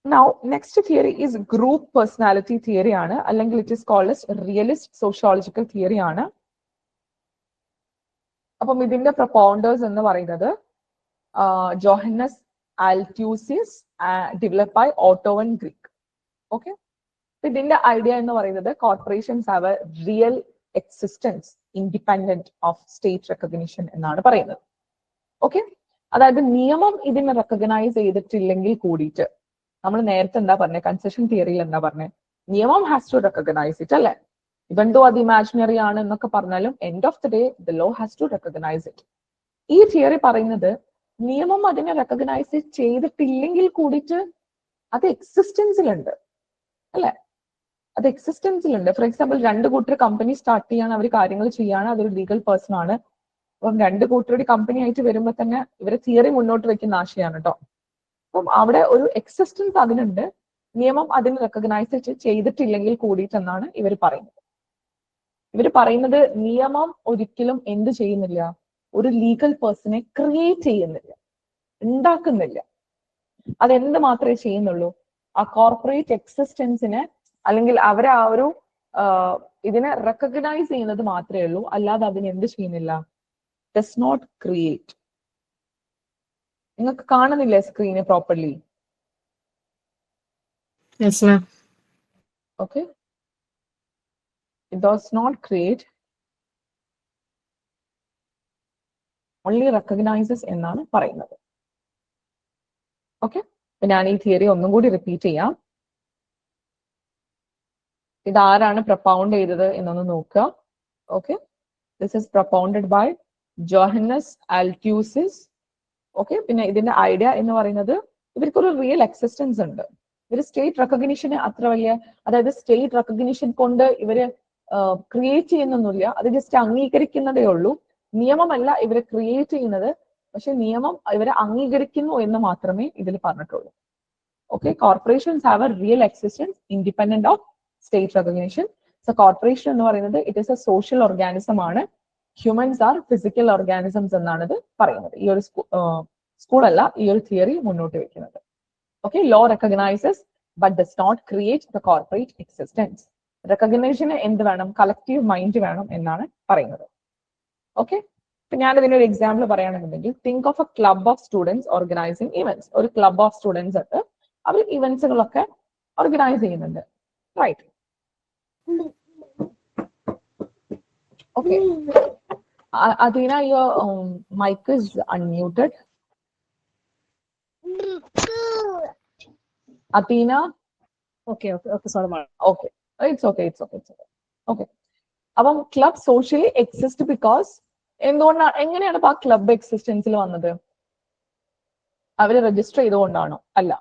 Now, next theory is group personality theory ആണ്, അല്ലെങ്കിൽ it is called as realist sociological theory ആണ്. അപ്പം ഇതിന്റെ propounders എന്ന് പറയുന്നത് Johannes Althusius, develop by Otto and Gierke. Okay, ഇതിന്റെ idea എന്ന് പറയുന്നത് corporations have a real existence independent of state recognition എന്നാണ് പറയുന്നത്. ഓക്കെ, അതായത് നിയമം ഇതിനെ റെക്കഗ്നൈസ് ചെയ്തിട്ടില്ലെങ്കിൽ കൂടിയിട്ട്, നമ്മൾ നേരത്തെ എന്താ പറഞ്ഞത്, കൺസെഷൻ തിയറിയിൽ എന്താ പറഞ്ഞത്, നിയമം ഹാസ് ടു റെക്കഗ്നൈസ് ഇറ്റ് അല്ലെ. ഇവൻ ദോ അത് ഇമാജിനറി ആണ് എന്നൊക്കെ പറഞ്ഞാലും end of the day the law has to recognise it. ഈ തിയറി പറയുന്നത് നിയമം അതിനെ റെക്കഗ്നൈസ് ചെയ്തിട്ടില്ലെങ്കിൽ കൂടിയിട്ട് അത് എക്സിസ്റ്റൻസിലുണ്ട് അല്ലെ, അത് എക്സിസ്റ്റൻസിലുണ്ട്. ഫോർ എക്സാമ്പിൾ, രണ്ട് കൂട്ടർ കമ്പനി സ്റ്റാർട്ട് ചെയ്യാണ്, അവർ കാര്യങ്ങൾ ചെയ്യാണ്, അതൊരു ലീഗൽ പേഴ്സൺ ആണ്. അപ്പം രണ്ട് കൂട്ടരുടെ കമ്പനി ആയിട്ട് വരുമ്പോൾ തന്നെ ഇവരെ തിയറി മുന്നോട്ട് വെക്കുന്ന ആശയാണ് കേട്ടോ. അപ്പം അവിടെ ഒരു എക്സിസ്റ്റൻസ് അതിനുണ്ട്, നിയമം അതിന് റെക്കഗ്നൈസ് ചെയ്തിട്ടില്ലെങ്കിൽ കൂടിയിട്ടെന്നാണ് ഇവർ പറയുന്നത്. ഇവർ പറയുന്നത് നിയമം ഒരിക്കലും എന്ത് ചെയ്യുന്നില്ല, ഒരു ലീഗൽ പേഴ്സണെ ക്രിയേറ്റ് ചെയ്യുന്നില്ല, ഉണ്ടാക്കുന്നില്ല. അതെന്ത് മാത്രമേ ചെയ്യുന്നുള്ളൂ, ആ കോർപ്പറേറ്റ് എക്സിസ്റ്റൻസിനെ അല്ലെങ്കിൽ അവരെ ആ ഒരു ഇതിനെ റെക്കഗ്നൈസ് ചെയ്യുന്നത് മാത്രമേ ഉള്ളൂ, അല്ലാതെ അതിന് എന്ത് ചെയ്യുന്നില്ല, ഡസ് നോട്ട് ക്രിയേറ്റ്. നിങ്ങൾക്ക് കാണുന്നില്ലേ screen properly? Yes, ma'am. Okay, it does not create, only recognizes എന്നാണ് പറയുന്നത്. ഓക്കെ, ഞാൻ ഈ തിയറി ഒന്നും കൂടി റിപ്പീറ്റ് ചെയ്യാം. ഇതാരാണ് പ്രൊപ്പൗണ്ട് ചെയ്തത് എന്നൊന്ന് നോക്കുക. Okay, this is propounded by Johannes Althusius. Okay, പിന്നെ ഇതിന്റെ ഐഡിയ എന്ന് പറയുന്നത് ഇവർക്കൊരു റിയൽ എക്സിസ്റ്റൻസ് ഉണ്ട്. ഇവർ സ്റ്റേറ്റ് റെക്കഗ്നിഷന് അത്ര വലിയ, അതായത് സ്റ്റേറ്റ് റെക്കഗ്നിഷൻ കൊണ്ട് ഇവര് ക്രിയേറ്റ് ചെയ്യുന്നൊന്നുമില്ല, അത് ജസ്റ്റ് അംഗീകരിക്കുന്നതേ ഉള്ളൂ. നിയമമല്ല ഇവരെ ക്രിയേറ്റ് ചെയ്യുന്നത്, പക്ഷെ നിയമം ഇവരെ അംഗീകരിക്കുന്നു എന്ന് മാത്രമേ ഇതിൽ പറഞ്ഞിട്ടുള്ളൂ. Okay, corporations have a real existence independent of state recognition. So corporation എന്ന് പറയുന്നത് it is A social organism ആണ്. ഹ്യൂമൻസ് ആർ ഫിസിക്കൽ ഓർഗാനിസംസ് എന്നാണ് ഇത് പറയുന്നത്. ഈ ഒരു സ്കൂളല്ല ഈ ഒരു തിയറി മുന്നോട്ട് വെക്കുന്നത്. Okay, law recognizes but does not create the corporate existence. Recognition എന്ത് വേണം, കളക്റ്റീവ് മൈൻഡ് വേണം എന്നാണ് പറയുന്നത്. ഓക്കെ, ഇപ്പൊ ഞാൻ ഇതിനൊരു എക്സാമ്പിൾ പറയുകയാണെന്നുണ്ടെങ്കിൽ, think of a club of students organising events. ഒരു ക്ലബ് ഓഫ് സ്റ്റുഡൻസ് ഉണ്ട്, അവർ ഇവന്റ്സുകളൊക്കെ ഓർഗനൈസ് ചെയ്യുന്നുണ്ട്, right? Okay, Athena, your mic is unmuted. Athena? Okay, sorry, ma'am. Okay, it's okay. Okay. അപ്പം ക്ലബ് സോഷ്യലി എക്സിസ്റ്റ് ബിക്കോസ് എന്തുകൊണ്ടാണ്, എങ്ങനെയാണ് ഇപ്പൊ ആ ക്ലബ് എക്സിസ്റ്റൻസിൽ വന്നത്? അവര് രജിസ്റ്റർ ചെയ്തുകൊണ്ടാണോ? അല്ല.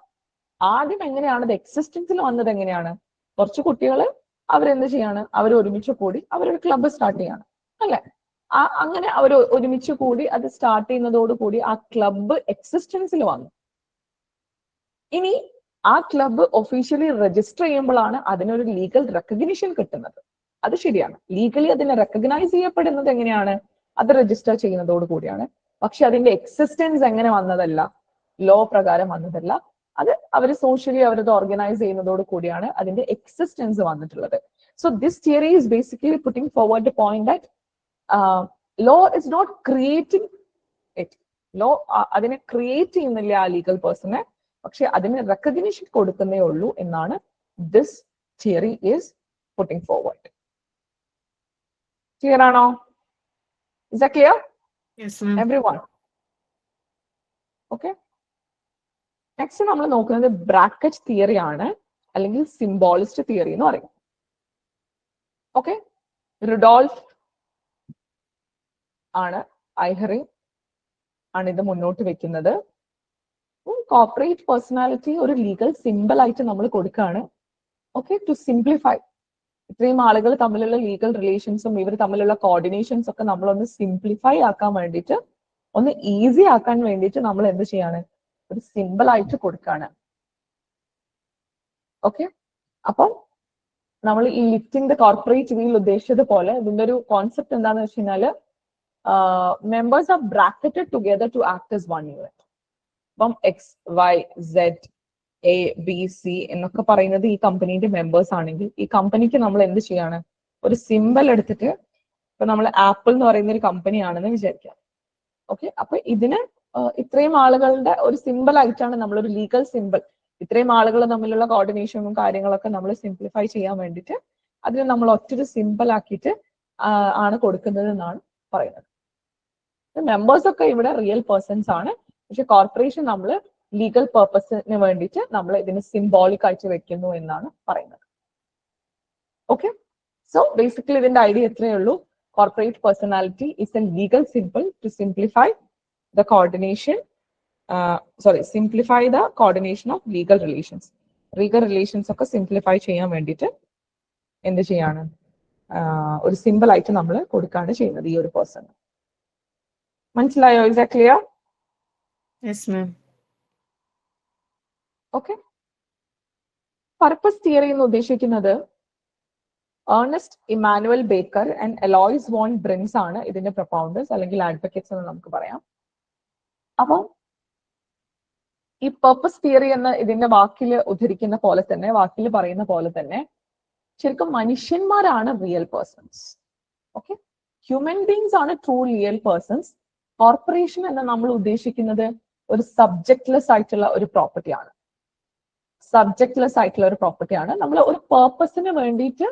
ആദ്യം എങ്ങനെയാണ് ഇത് എക്സിസ്റ്റൻസിൽ വന്നത്? എങ്ങനെയാണ്, കുറച്ച് കുട്ടികൾ അവരെന്ത് ചെയ്യാണ്, അവർ ഒരുമിച്ച് കൂടി അവരൊരു ക്ലബ്ബ് സ്റ്റാർട്ട് ചെയ്യാണ് അല്ലെ. അങ്ങനെ അവർ ഒരുമിച്ച് കൂടി അത് സ്റ്റാർട്ട് ചെയ്യുന്നതോടുകൂടി ആ ക്ലബ്ബ് എക്സിസ്റ്റൻസിൽ വന്നു. ഇനി ആ ക്ലബ്ബ് ഒഫീഷ്യലി രജിസ്റ്റർ ചെയ്യുമ്പോഴാണ് അതിനൊരു ലീഗൽ റെക്കഗ്നിഷൻ കിട്ടുന്നത്. അത് ശരിയാണ്, ലീഗലി അതിനെ റെക്കഗ്നൈസ് ചെയ്യപ്പെടുന്നത് എങ്ങനെയാണ്, അത് രജിസ്റ്റർ ചെയ്യുന്നതോട് കൂടിയാണ്. പക്ഷെ അതിന്റെ എക്സിസ്റ്റൻസ് എങ്ങനെ വന്നതല്ല, ലോ പ്രകാരം വന്നതല്ല, അത് അവർ സോഷ്യലി അവരത് ഓർഗനൈസ് ചെയ്യുന്നതോട് കൂടിയാണ് അതിന്റെ എക്സിസ്റ്റൻസ് വന്നിട്ടുള്ളത്. So this theory is basically putting forward the point that law is not creating it. Law അതിനെ ക്രിയേറ്റ് ചെയ്യുന്നില്ല ആ ലീഗൽ പേഴ്സണെ, പക്ഷെ അതിന് റെക്കഗ്നിഷൻ കൊടുക്കുന്നേ ഉള്ളൂ എന്നാണ് this theory is putting forward. Clear ആണോ? Is that clear Yes, ma'am. Everyone? Okay, next നമ്മൾ നോക്കുന്നത് ബ്രാക്കറ്റ് തിയറി ആണ്, അല്ലെങ്കിൽ സിംബോളിസ്റ്റ് തിയറി എന്ന് പറയും. ഓക്കെ, റുഡോൾഫ് ആണ്, ഐഹറിംഗ് ആണ് ഇത് മുന്നോട്ട് വെക്കുന്നത്. കോർപ്പറേറ്റ് പേഴ്സണാലിറ്റി ഒരു ലീഗൽ സിമ്പിൾ ആയിട്ട് നമ്മൾ കൊടുക്കുകയാണ്. ഓക്കെ, ടു സിംപ്ലിഫൈ, ഇത്രയും ആളുകൾ തമ്മിലുള്ള ലീഗൽ റിലേഷൻസും ഇവർ തമ്മിലുള്ള കോർഡിനേഷൻസ് ഒക്കെ നമ്മളൊന്ന് സിംപ്ലിഫൈ ആക്കാൻ വേണ്ടിയിട്ട്, ഒന്ന് ഈസി ആക്കാൻ വേണ്ടിയിട്ട് നമ്മൾ എന്ത് ചെയ്യാണ്, ഒരു സിമ്പിൾ ആയിട്ട് കൊടുക്കുകയാണ്. ഓക്കെ, അപ്പം നമ്മൾ ഈ ലിഫ്റ്റിംഗ് ദ കോർപ്പറേറ്റ് വീൽ ഉദ്ദേശിച്ചതുപോലെ ഇതിന്റെ ഒരു കോൺസെപ്റ്റ് എന്താണെന്ന് വെച്ച് കഴിഞ്ഞാല് members are bracketed together to act as one unit. അപ്പം XYZABC എന്നൊക്കെ പറയുന്നത് ഈ കമ്പനീന്റെ മെമ്പേഴ്സ് ആണെങ്കിൽ ഈ കമ്പനിക്ക് നമ്മൾ എന്ത് ചെയ്യാണ്, ഒരു സിമ്പൽ എടുത്തിട്ട്, ഇപ്പൊ നമ്മൾ ആപ്പിൾ എന്ന് പറയുന്ന ഒരു കമ്പനി ആണെന്ന് വിചാരിക്കാം. ഓക്കെ, അപ്പൊ ഇതിന് ഇത്രയും ആളുകളുടെ ഒരു സിമ്പിൾ ആയിട്ടാണ് നമ്മളൊരു ലീഗൽ സിമ്പിൾ, ഇത്രയും ആളുകൾ തമ്മിലുള്ള കോർഡിനേഷനും കാര്യങ്ങളൊക്കെ നമ്മൾ സിംപ്ലിഫൈ ചെയ്യാൻ വേണ്ടിയിട്ട് അതിന് നമ്മൾ ഒറ്റൊരു സിമ്പിൾ ആക്കിയിട്ട് ആണ് കൊടുക്കുന്നത് എന്നാണ് പറയുന്നത്. മെമ്പേഴ്സ് ഒക്കെ ഇവിടെ റിയൽ പേഴ്സൺസ് ആണ്, പക്ഷെ കോർപ്പറേഷൻ നമ്മൾ ലീഗൽ പർപ്പസിന് വേണ്ടിയിട്ട് നമ്മൾ ഇതിന് സിംബോളിക് ആയിട്ട് വെക്കുന്നു എന്നാണ് പറയുന്നത്. ഓക്കെ, സോ ബേസിക്കലി ഇതിന്റെ ഐഡിയ എത്രയേ ഉള്ളൂ. Corporate personality is a legal simple to simplify the coordination simplify the coordination of legal relations. Legal relations ഒക്കെ സിംപ്ലിഫൈ ചെയ്യാൻ വേണ്ടിയിട്ട് എന്ത് ചെയ്യാണ്, ഒരു സിമ്പിൾ ആയിട്ട് നമ്മൾ കൊടുക്കാണ് ചെയ്യുന്നത് ഈ ഒരു പേഴ്സൺ. മനസ്സിലായോ? Is that clear? Yes, ma'am. Okay. Purpose theory എന്ന് ഉദ്ദേശിക്കുന്നത് Ernst Immanuel Bekker and Alois von Brinz ആണ് ഇതിന്റെ പ്രൊപ്പൗണ്ടേഴ്സ് അല്ലെങ്കിൽ അഡ്വക്കേറ്റ്സ് എന്ന് നമുക്ക് പറയാം. അപ്പം ഈ പർപ്പസ് തിയറി എന്ന് ഇതിന്റെ വാക്കിൽ ഉദ്ധരിക്കുന്ന പോലെ തന്നെ, വാക്കിൽ പറയുന്ന പോലെ തന്നെ ശരിക്കും മനുഷ്യന്മാരാണ് real persons. Okay, human beings ആണ് ട്രൂ റിയൽ പേഴ്സൺസ്. കോർപ്പറേഷൻ എന്ന് നമ്മൾ ഉദ്ദേശിക്കുന്നത് ഒരു സബ്ജക്ട്ലെസ് ആയിട്ടുള്ള ഒരു പ്രോപ്പർട്ടിയാണ്. സബ്ജക്ട്ലെസ് ആയിട്ടുള്ള ഒരു പ്രോപ്പർട്ടിയാണ്. നമ്മൾ ഒരു പേർപ്പസിന് വേണ്ടിയിട്ട്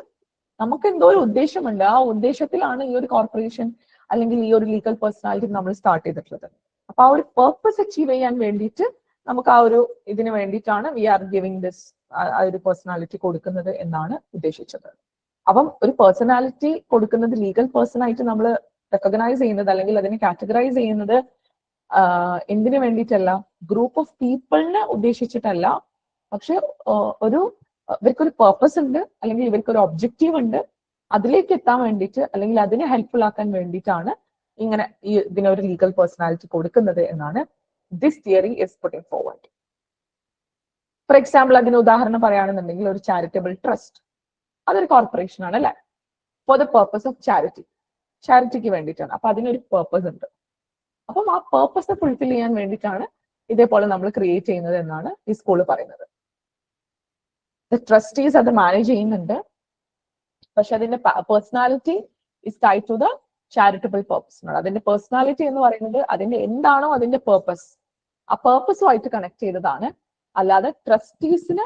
നമുക്ക് എന്തോ ഒരു ഉദ്ദേശമുണ്ട്, ആ ഉദ്ദേശത്തിലാണ് ഈ ഒരു കോർപ്പറേഷൻ അല്ലെങ്കിൽ ഈ ഒരു ലീഗൽ പേഴ്സണാലിറ്റി നമ്മൾ സ്റ്റാർട്ട് ചെയ്തിട്ടുള്ളത്. അപ്പൊ ആ ഒരു പേർപ്പസ് അച്ചീവ് ചെയ്യാൻ വേണ്ടിയിട്ട് നമുക്ക് ആ ഒരു ഇതിന് വേണ്ടിയിട്ടാണ് വി ആർ ഗിവിംഗ് ദിസ്, ആ ഒരു പേഴ്സണാലിറ്റി കൊടുക്കുന്നത് എന്നാണ് ഉദ്ദേശിച്ചത്. അപ്പം ഒരു പേഴ്സണാലിറ്റി കൊടുക്കുന്നത് ലീഗൽ പേഴ്സൺ ആയിട്ട് നമ്മൾ റെക്കഗ്നൈസ് ചെയ്യുന്നത് അല്ലെങ്കിൽ അതിനെ കാറ്റഗറൈസ് ചെയ്യുന്നത് എന്തിനു വേണ്ടിയിട്ടല്ല, ഗ്രൂപ്പ് ഓഫ് പീപ്പിളിനെ ഉദ്ദേശിച്ചിട്ടല്ല, പക്ഷെ ഇവർക്കൊരു പേർപ്പസ് ഉണ്ട് അല്ലെങ്കിൽ ഇവർക്കൊരു ഒബ്ജക്റ്റീവ് ഉണ്ട്, അതിലേക്ക് എത്താൻ വേണ്ടിയിട്ട് അല്ലെങ്കിൽ അതിനെ ഹെൽപ്ഫുൾ ആക്കാൻ വേണ്ടിയിട്ടാണ് ഇങ്ങനെ ഇതിനൊരു ലീഗൽ പേഴ്സണാലിറ്റി കൊടുക്കുന്നത് എന്നാണ് this theory is putting forward. For example, അതിന് ഉദാഹരണം പറയുകയാണെന്നുണ്ടെങ്കിൽ ഒരു ചാരിറ്റബിൾ ട്രസ്റ്റ്, അതൊരു കോർപ്പറേഷൻ ആണ് അല്ലെ, for the purpose of charity, ചാരിറ്റിക്ക് വേണ്ടിയിട്ടാണ്. അപ്പൊ അതിനൊരു പേർപ്പസ് ഉണ്ട്. അപ്പം ആ പേർപ്പസ് ഫുൾഫിൽ ചെയ്യാൻ വേണ്ടിയിട്ടാണ് ഇതേപോലെ നമ്മൾ ക്രിയേറ്റ് ചെയ്യുന്നത് എന്നാണ് ഈ സ്കൂൾ പറയുന്നത്. ട്രസ്റ്റീസ് അത് മാനേജ് ചെയ്യുന്നുണ്ട്, പക്ഷെ അതിന്റെ personality is tied to the charitable പേർപ്പസിനോട്. അതിന്റെ പേഴ്സണാലിറ്റി എന്ന് പറയുന്നത് അതിന്റെ എന്താണോ അതിന്റെ പേർപ്പസ്, ആ പേർപ്പസുമായിട്ട് കണക്ട് ചെയ്തതാണ്, അല്ലാതെ ട്രസ്റ്റീസിന്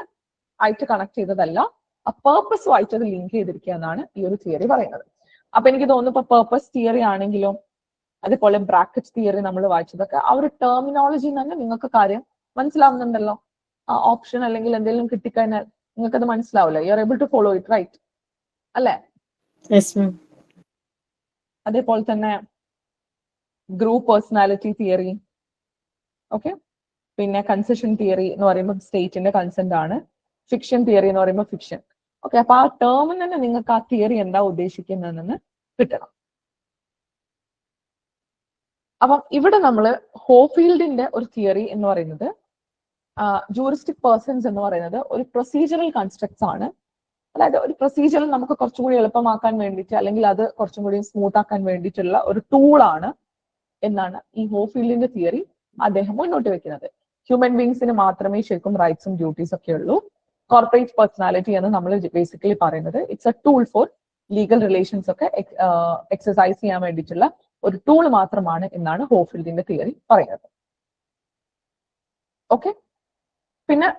ആയിട്ട് കണക്ട് ചെയ്തതല്ല, ആ പേർപ്പസുമായിട്ട് അത് ലിങ്ക് ചെയ്തിരിക്കുക എന്നാണ് ഈ ഒരു തിയറി പറയുന്നത്. അപ്പൊ എനിക്ക് തോന്നുന്നു ഇപ്പൊ പേർപ്പസ് തിയറി ആണെങ്കിലും അതുപോലെ ബ്രാക്കറ്റ് തിയറി നമ്മൾ വായിച്ചതൊക്കെ ആ ഒരു ടെർമിനോളജി തന്നെ നിങ്ങൾക്ക് കാര്യം മനസ്സിലാവുന്നുണ്ടല്ലോ. ആ ഓപ്ഷൻ അല്ലെങ്കിൽ എന്തെങ്കിലും കിട്ടിക്കഴിഞ്ഞാൽ നിങ്ങൾക്ക് അത് മനസ്സിലാവില്ല. You are able to follow it, right അല്ലേ? Yes, ma'am. അതേപോലെ തന്നെ ഗ്രൂപ്പ് പേഴ്സണാലിറ്റി തിയറി, ഓക്കെ, പിന്നെ കൺസെഷൻ തിയറി എന്ന് പറയുമ്പോൾ സ്റ്റേറ്റിന്റെ കൺസെന്റ് ആണ്, ഫിക്ഷൻ തിയറി എന്ന് പറയുമ്പോൾ ഫിക്ഷൻ. ഓക്കെ, അപ്പൊ ആ ടേമിൽ തന്നെ നിങ്ങൾക്ക് ആ തിയറി എന്താ ഉദ്ദേശിക്കുന്നതെന്ന് കിട്ടണം. അപ്പം ഇവിടെ നമ്മൾ ഹോഫീൽഡിന്റെ ഒരു തിയറി എന്ന് പറയുന്നത് ജൂറിസ്റ്റിക് പേഴ്സൺസ് എന്ന് പറയുന്നത് ഒരു പ്രൊസീജറൽ കൺസ്ട്രക്ട്സ് ആണ്. അതായത് ഒരു പ്രൊസീജിയർ നമുക്ക് കുറച്ചും കൂടി എളുപ്പമാക്കാൻ വേണ്ടിയിട്ട് അല്ലെങ്കിൽ അത് കുറച്ചും കൂടി സ്മൂത്ത് ആക്കാൻ വേണ്ടിയിട്ടുള്ള ഒരു ടൂളാണ് എന്നാണ് ഈ ഹോഫീൽഡിന്റെ തിയറി അദ്ദേഹം മുന്നോട്ട് വെക്കുന്നത്. ഹ്യൂമൻ ബീങ്സിന് മാത്രമേ ശരിക്കും റൈറ്റ്സും ഡ്യൂട്ടീസ് ഒക്കെ ഉള്ളൂ. കോർപ്പറേറ്റ് പേഴ്സണാലിറ്റി എന്ന് നമ്മൾ ബേസിക്കലി പറയുന്നത് it's A tool for legal relations ഒക്കെ എക്സസൈസ് ചെയ്യാൻ വേണ്ടിയിട്ടുള്ള ഒരു ടൂൾ മാത്രമാണ് എന്നാണ് ഹോഫീൽഡിന്റെ തിയറി പറയുന്നത്. ഓക്കെ, പിന്നെ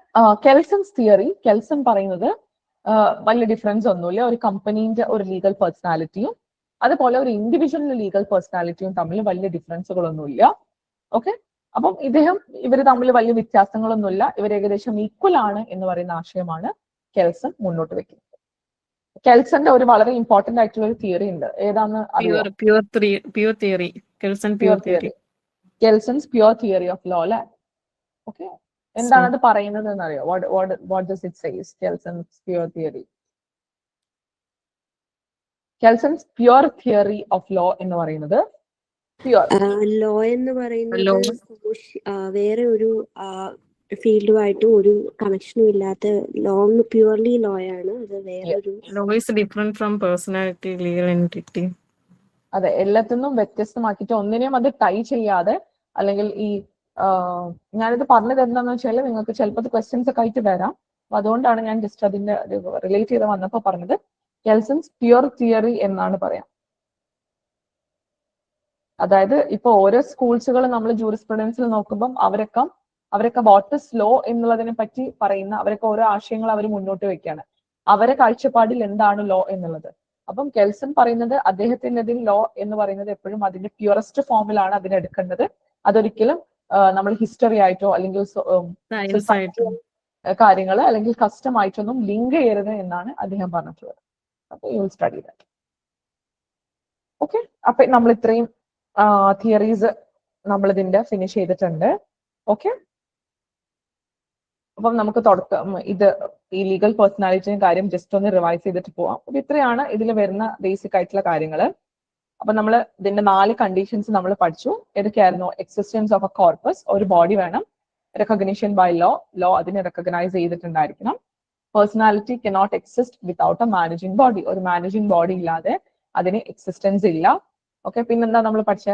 കെൽസൺസ് തിയറി, കെൽസൺ പറയുന്നത് വലിയ ഡിഫറൻസ് ഒന്നുമില്ല, ഒരു കമ്പനീന്റെ ഒരു ലീഗൽ പേഴ്സണാലിറ്റിയും അതുപോലെ ഒരു ഇൻഡിവിജ്വൽ ലീഗൽ പേഴ്സണാലിറ്റിയും തമ്മിൽ വലിയ ഡിഫറൻസുകളൊന്നുമില്ല. ഓക്കെ, അപ്പം ഇവർ തമ്മിൽ വലിയ വ്യത്യാസങ്ങളൊന്നുമില്ല, ഇവർ ഏകദേശം ഈക്വൽ ആണ് എന്ന് പറയുന്ന ആശയമാണ് കെൽസൺ മുന്നോട്ട് വെക്കുന്നത്. കെൽസന്റെ ഒരു വളരെ ഇമ്പോർട്ടന്റ് ആയിട്ടുള്ള ഒരു തിയറി ഉണ്ട്, ഏതാന്ന് Pure theory. Kelsen pure theory. Kelsen's pure theory of law അല്ലെ. ഓക്കെ, എന്താണ് അത് പറയുന്നത് എന്നറിയോ? What does it says? Kelsen's pure theory, Kelsen's pure theory of law എന്ന് പറയുന്നത് പ്യുവർ ലോ എന്ന് പറയുന്നത് വേറെ ഒരു ഫീൽഡുമായിട്ട് ഒരു കണക്ഷനും ഇല്ലാത്ത പ്യുവർലി ലോ ആണ്. അത് വേറൊരു Law is different from personality, legal entity. അതെ, എല്ലാത്തിനും വ്യത്യസ്തമാക്കിയിട്ട് ഒന്നിനെയും അത് ടൈ ചെയ്യാതെ, അല്ലെങ്കിൽ ഈ ഞാനിത് പറഞ്ഞത് എന്താണെന്ന് വെച്ചാൽ നിങ്ങൾക്ക് ചിലപ്പോൾ ക്വസ്റ്റ്യൻസ് ഒക്കെ ആയിട്ട് വരാം. അപ്പൊ അതുകൊണ്ടാണ് ഞാൻ ജസ്റ്റ് അതിന്റെ റിലേറ്റ് ചെയ്ത് വന്നപ്പോൾ പറഞ്ഞത് കെൽസൺസ് പ്യുർ തിയറി എന്നാണ് പറയാം. അതായത് ഇപ്പൊ ഓരോ സ്കൂൾസുകൾ നമ്മൾ ജൂറിസ്പ്രുഡൻസിൽ നോക്കുമ്പോൾ അവരൊക്കെ വാട്ട് ഇസ് ലോ എന്നുള്ളതിനെ പറ്റി പറയുന്ന അവരൊക്കെ ഓരോ ആശയങ്ങൾ അവർ മുന്നോട്ട് വെക്കുകയാണ്. അവരെ കാഴ്ചപ്പാടിൽ എന്താണ് ലോ എന്നുള്ളത്. അപ്പം കെൽസൺ പറയുന്നത് അദ്ദേഹത്തിൻ്റെ ലോ എന്ന് പറയുന്നത് എപ്പോഴും അതിന്റെ പ്യുറസ്റ്റ് ഫോമിലാണ് അതിനെടുക്കേണ്ടത്. അതൊരിക്കലും നമ്മൾ ഹിസ്റ്ററി ആയിട്ടോ അല്ലെങ്കിൽ Science ആയിട്ടും. കാര്യങ്ങൾ അല്ലെങ്കിൽ കസ്റ്റം ആയിട്ടൊന്നും ലിങ്ക് ചെയ്യരുത് എന്നാണ് അദ്ദേഹം പറഞ്ഞിട്ടുള്ളത്. അപ്പൊ you will study that. Okay, അപ്പൊ നമ്മൾ ഇത്രയും തിയറീസ് നമ്മൾ ഇതിന്റെ ഫിനിഷ് ചെയ്തിട്ടുണ്ട്. ഓക്കെ, അപ്പം നമുക്ക് ഇത് ഈ ലീഗൽ പേഴ്സണാലിറ്റിയുടെ കാര്യം ജസ്റ്റ് ഒന്ന് റിവൈസ് ചെയ്തിട്ട് പോവാം. അപ്പൊ ഇത്രയാണ് ഇതിൽ വരുന്ന ബേസിക് ആയിട്ടുള്ള കാര്യങ്ങൾ. അപ്പൊ നമ്മൾ ഇതിന്റെ 4 കണ്ടീഷൻസ് നമ്മൾ പഠിച്ചു. ഏതൊക്കെയായിരുന്നു? എക്സിസ്റ്റൻസ് ഓഫ് എ കോർപ്പസ്, ഒരു ബോഡി വേണം. റെക്കഗ്നിഷൻ ബൈ ലോ അതിനെ റെക്കഗ്നൈസ് ചെയ്തിട്ടുണ്ടായിരിക്കണം. Personality cannot exist without a managing body, ഒരു മാനേജിംഗ് ബോഡി ഇല്ലാതെ അതിന് എക്സിസ്റ്റൻസ് ഇല്ല. ഓക്കെ, പിന്നെന്താ നമ്മൾ പഠിച്ച?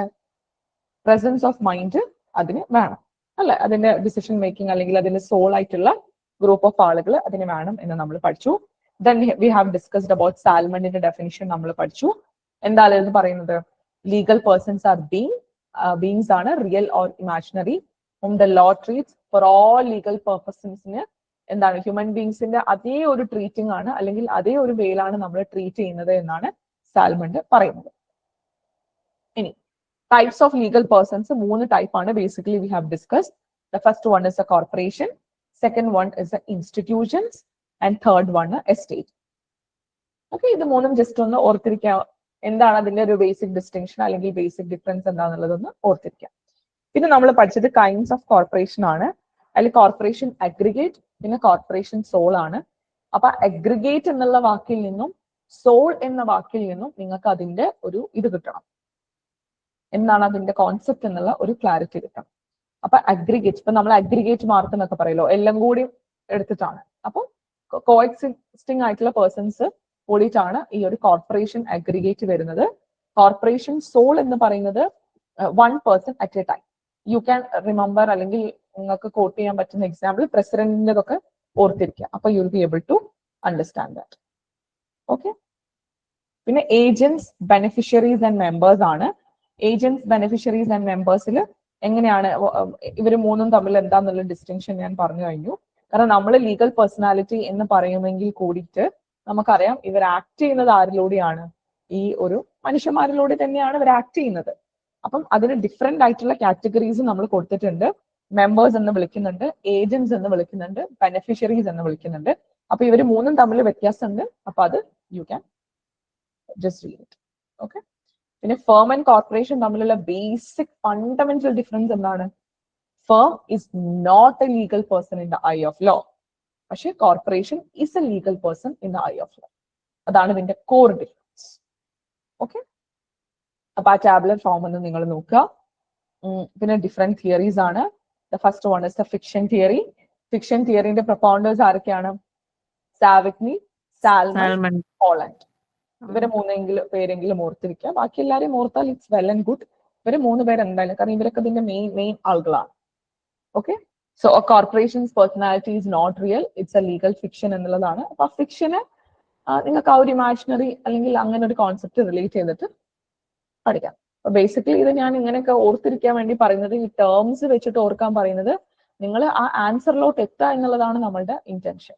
പ്രസൻസ് ഓഫ് മൈൻഡ് അതിന് വേണം അല്ലെ, അതിന്റെ ഡിസിഷൻ മേക്കിംഗ് അല്ലെങ്കിൽ അതിന്റെ സോൾ ആയിട്ടുള്ള ഗ്രൂപ്പ് ഓഫ് ആളുകൾ അതിന് വേണം എന്ന് നമ്മൾ പഠിച്ചു. Then we have discussed about സാൽമണിന്റെ ഡെഫിനിഷൻ നമ്മൾ പഠിച്ചു. എന്താണ് ഇത് പറയുന്നത്? ലീഗൽ പേഴ്സൺസ് ആർ ബീങ്സ് ആണ്, real or imaginary, whom the law treats for all legal purposes. എന്താണ്? ഹ്യൂമൻ ബീങ്സിന്റെ അതേ ഒരു ട്രീറ്റിംഗ് ആണ്, അല്ലെങ്കിൽ അതേ ഒരു വേയിലാണ് നമ്മൾ ട്രീറ്റ് ചെയ്യുന്നത് എന്നാണ് സാൽമണ്ട് പറയുന്നത്. ഇനി types of legal persons 3 type ആണ് basically we have discussed. The first one is a corporation, second one is a institutions, and third one estate. Okay, ഇത് മൂന്നും ജസ്റ്റ് ഒന്ന് ഓർത്തിരിക്കാം. എന്താണ് അതിന്റെ ഒരു ബേസിക് ഡിസ്റ്റിങ്ഷൻ അല്ലെങ്കിൽ ബേസിക് ഡിഫറൻസ് എന്താണെന്നുള്ളതൊന്ന് ഓർത്തിരിക്കാം. പിന്നെ നമ്മൾ പഠിച്ചത് കൈൻഡ്സ് ഓഫ് കോർപ്പറേഷൻ ആണ്. അതിൽ കോർപ്പറേഷൻ അഗ്രിഗേറ്റ്, പിന്നെ കോർപ്പറേഷൻ സോൾ ആണ്. അപ്പൊ അഗ്രിഗേറ്റ് എന്നുള്ള വാക്കിൽ നിന്നും സോൾ എന്ന വാക്കിൽ നിന്നും നിങ്ങൾക്ക് അതിന്റെ ഒരു ഇത് കിട്ടണം. എന്താണ് അതിന്റെ കോൺസെപ്റ്റ് എന്നുള്ള ഒരു ക്ലാരിറ്റി കിട്ടണം. അപ്പൊ അഗ്രിഗേറ്റ്, ഇപ്പൊ നമ്മൾ അഗ്രിഗേറ്റ് മാർക്ക് എന്നൊക്കെ പറയല്ലോ, എല്ലാം കൂടി എടുത്തിട്ടാണ്. അപ്പൊ കോഎക്സിസ്റ്റിംഗ് ആയിട്ടുള്ള പേഴ്സൺസ് കൂടിയിട്ടാണ് ഈ ഒരു കോർപ്പറേഷൻ അഗ്രിഗേറ്റ് വരുന്നത്. കോർപ്പറേഷൻ സോൾ എന്ന് പറയുന്നത് 1 person at a time. You can remember, അല്ലെങ്കിൽ നിങ്ങൾക്ക് കോട്ട് ചെയ്യാൻ പറ്റുന്ന എക്സാമ്പിൾ പ്രസിഡന്റിൻ്റെതൊക്കെ ഓർത്തിരിക്കുക. അപ്പൊ you will be able to understand that. Okay, പിന്നെ ഏജന്റ്സ്, ബെനിഫിഷ്യറീസ് ആൻഡ് മെമ്പേഴ്സ് ആണ്. ഏജന്റ്സ്, ബെനിഫിഷ്യറീസ് ആൻഡ് മെമ്പേഴ്സിൽ എങ്ങനെയാണ് ഇവർ മൂന്നും തമ്മിൽ എന്താന്നുള്ള ഡിസ്റ്റിങ്ഷൻ ഞാൻ പറഞ്ഞു കഴിഞ്ഞു. കാരണം നമ്മൾ ലീഗൽ പേഴ്സണാലിറ്റി എന്ന് പറയുമെങ്കിൽ കൂടിയിട്ട് നമുക്കറിയാം ഇവർ ആക്ട് ചെയ്യുന്നത് ആരിലൂടെയാണ്? ഈ ഒരു മനുഷ്യന്മാരിലൂടെ തന്നെയാണ് ഇവർ ആക്ട് ചെയ്യുന്നത്. അപ്പം അതിന് ഡിഫറെന്റ് ആയിട്ടുള്ള കാറ്റഗറീസ് നമ്മൾ കൊടുത്തിട്ടുണ്ട്. മെമ്പേഴ്സ് എന്ന് വിളിക്കുന്നുണ്ട്, ഏജന്റ്സ് എന്ന് വിളിക്കുന്നുണ്ട്, ബെനിഫിഷ്യറീസ് എന്ന് വിളിക്കുന്നുണ്ട്. അപ്പൊ ഇവർ മൂന്നും തമ്മിൽ വ്യത്യാസമുണ്ട്. അപ്പൊ അത് you can just read it. Okay, പിന്നെ ഫേം ആൻഡ് കോർപ്പറേഷൻ തമ്മിലുള്ള ബേസിക് ഫണ്ടമെന്റൽ ഡിഫറൻസ് എന്താണ്? Firm is not a legal person in the eye of law, പക്ഷെ corporation is a legal person in the eye of law. അതാണ് ഇതിന്റെ core difference. Okay, അപ്പൊ ആ tabular form ഒന്ന് നിങ്ങൾ നോക്കുക. പിന്നെ ഡിഫറെന്റ് തിയറീസ് ആണ്. The first one is the fiction theory. Fiction തിയറിന്റെ പ്രൊപ്പൗണ്ടേഴ്സ് ആരൊക്കെയാണ്? Savigny, Salmond, Holland. ഇവരെ പേരെങ്കിലും ഓർത്തിരിക്കുക. ബാക്കി എല്ലാവരെയും ഓർത്താൽ ഇറ്റ്സ് വെൽ ആൻഡ് ഗുഡ്. ഇവര് 3 പേര് എന്തായാലും, കാരണം ഇവരൊക്കെ ഇതിന്റെ മെയിൻ ആളുകളാണ്. Okay, so a corporation's personality is not real, it's a legal fiction എന്നുള്ളതാണ്. അപ്പൊ ആ ഫിക്ഷന് നിങ്ങൾക്ക് ആ ഒരു ഇമാജിനറി അല്ലെങ്കിൽ അങ്ങനെ ഒരു കോൺസെപ്റ്റ് റിലേറ്റ് ചെയ്തിട്ട് പഠിക്കാം. അപ്പൊ ബേസിക്കലി ഇത് ഞാൻ ഇങ്ങനെയൊക്കെ ഓർത്തിരിക്കാൻ വേണ്ടി പറയുന്നത്, ഈ ടേംസ് വെച്ചിട്ട് ഓർക്കാൻ പറയുന്നത്, നിങ്ങൾ ആ ആൻസറിലോട്ട് എത്തുക എന്നുള്ളതാണ് നമ്മളുടെ ഇന്റൻഷൻ.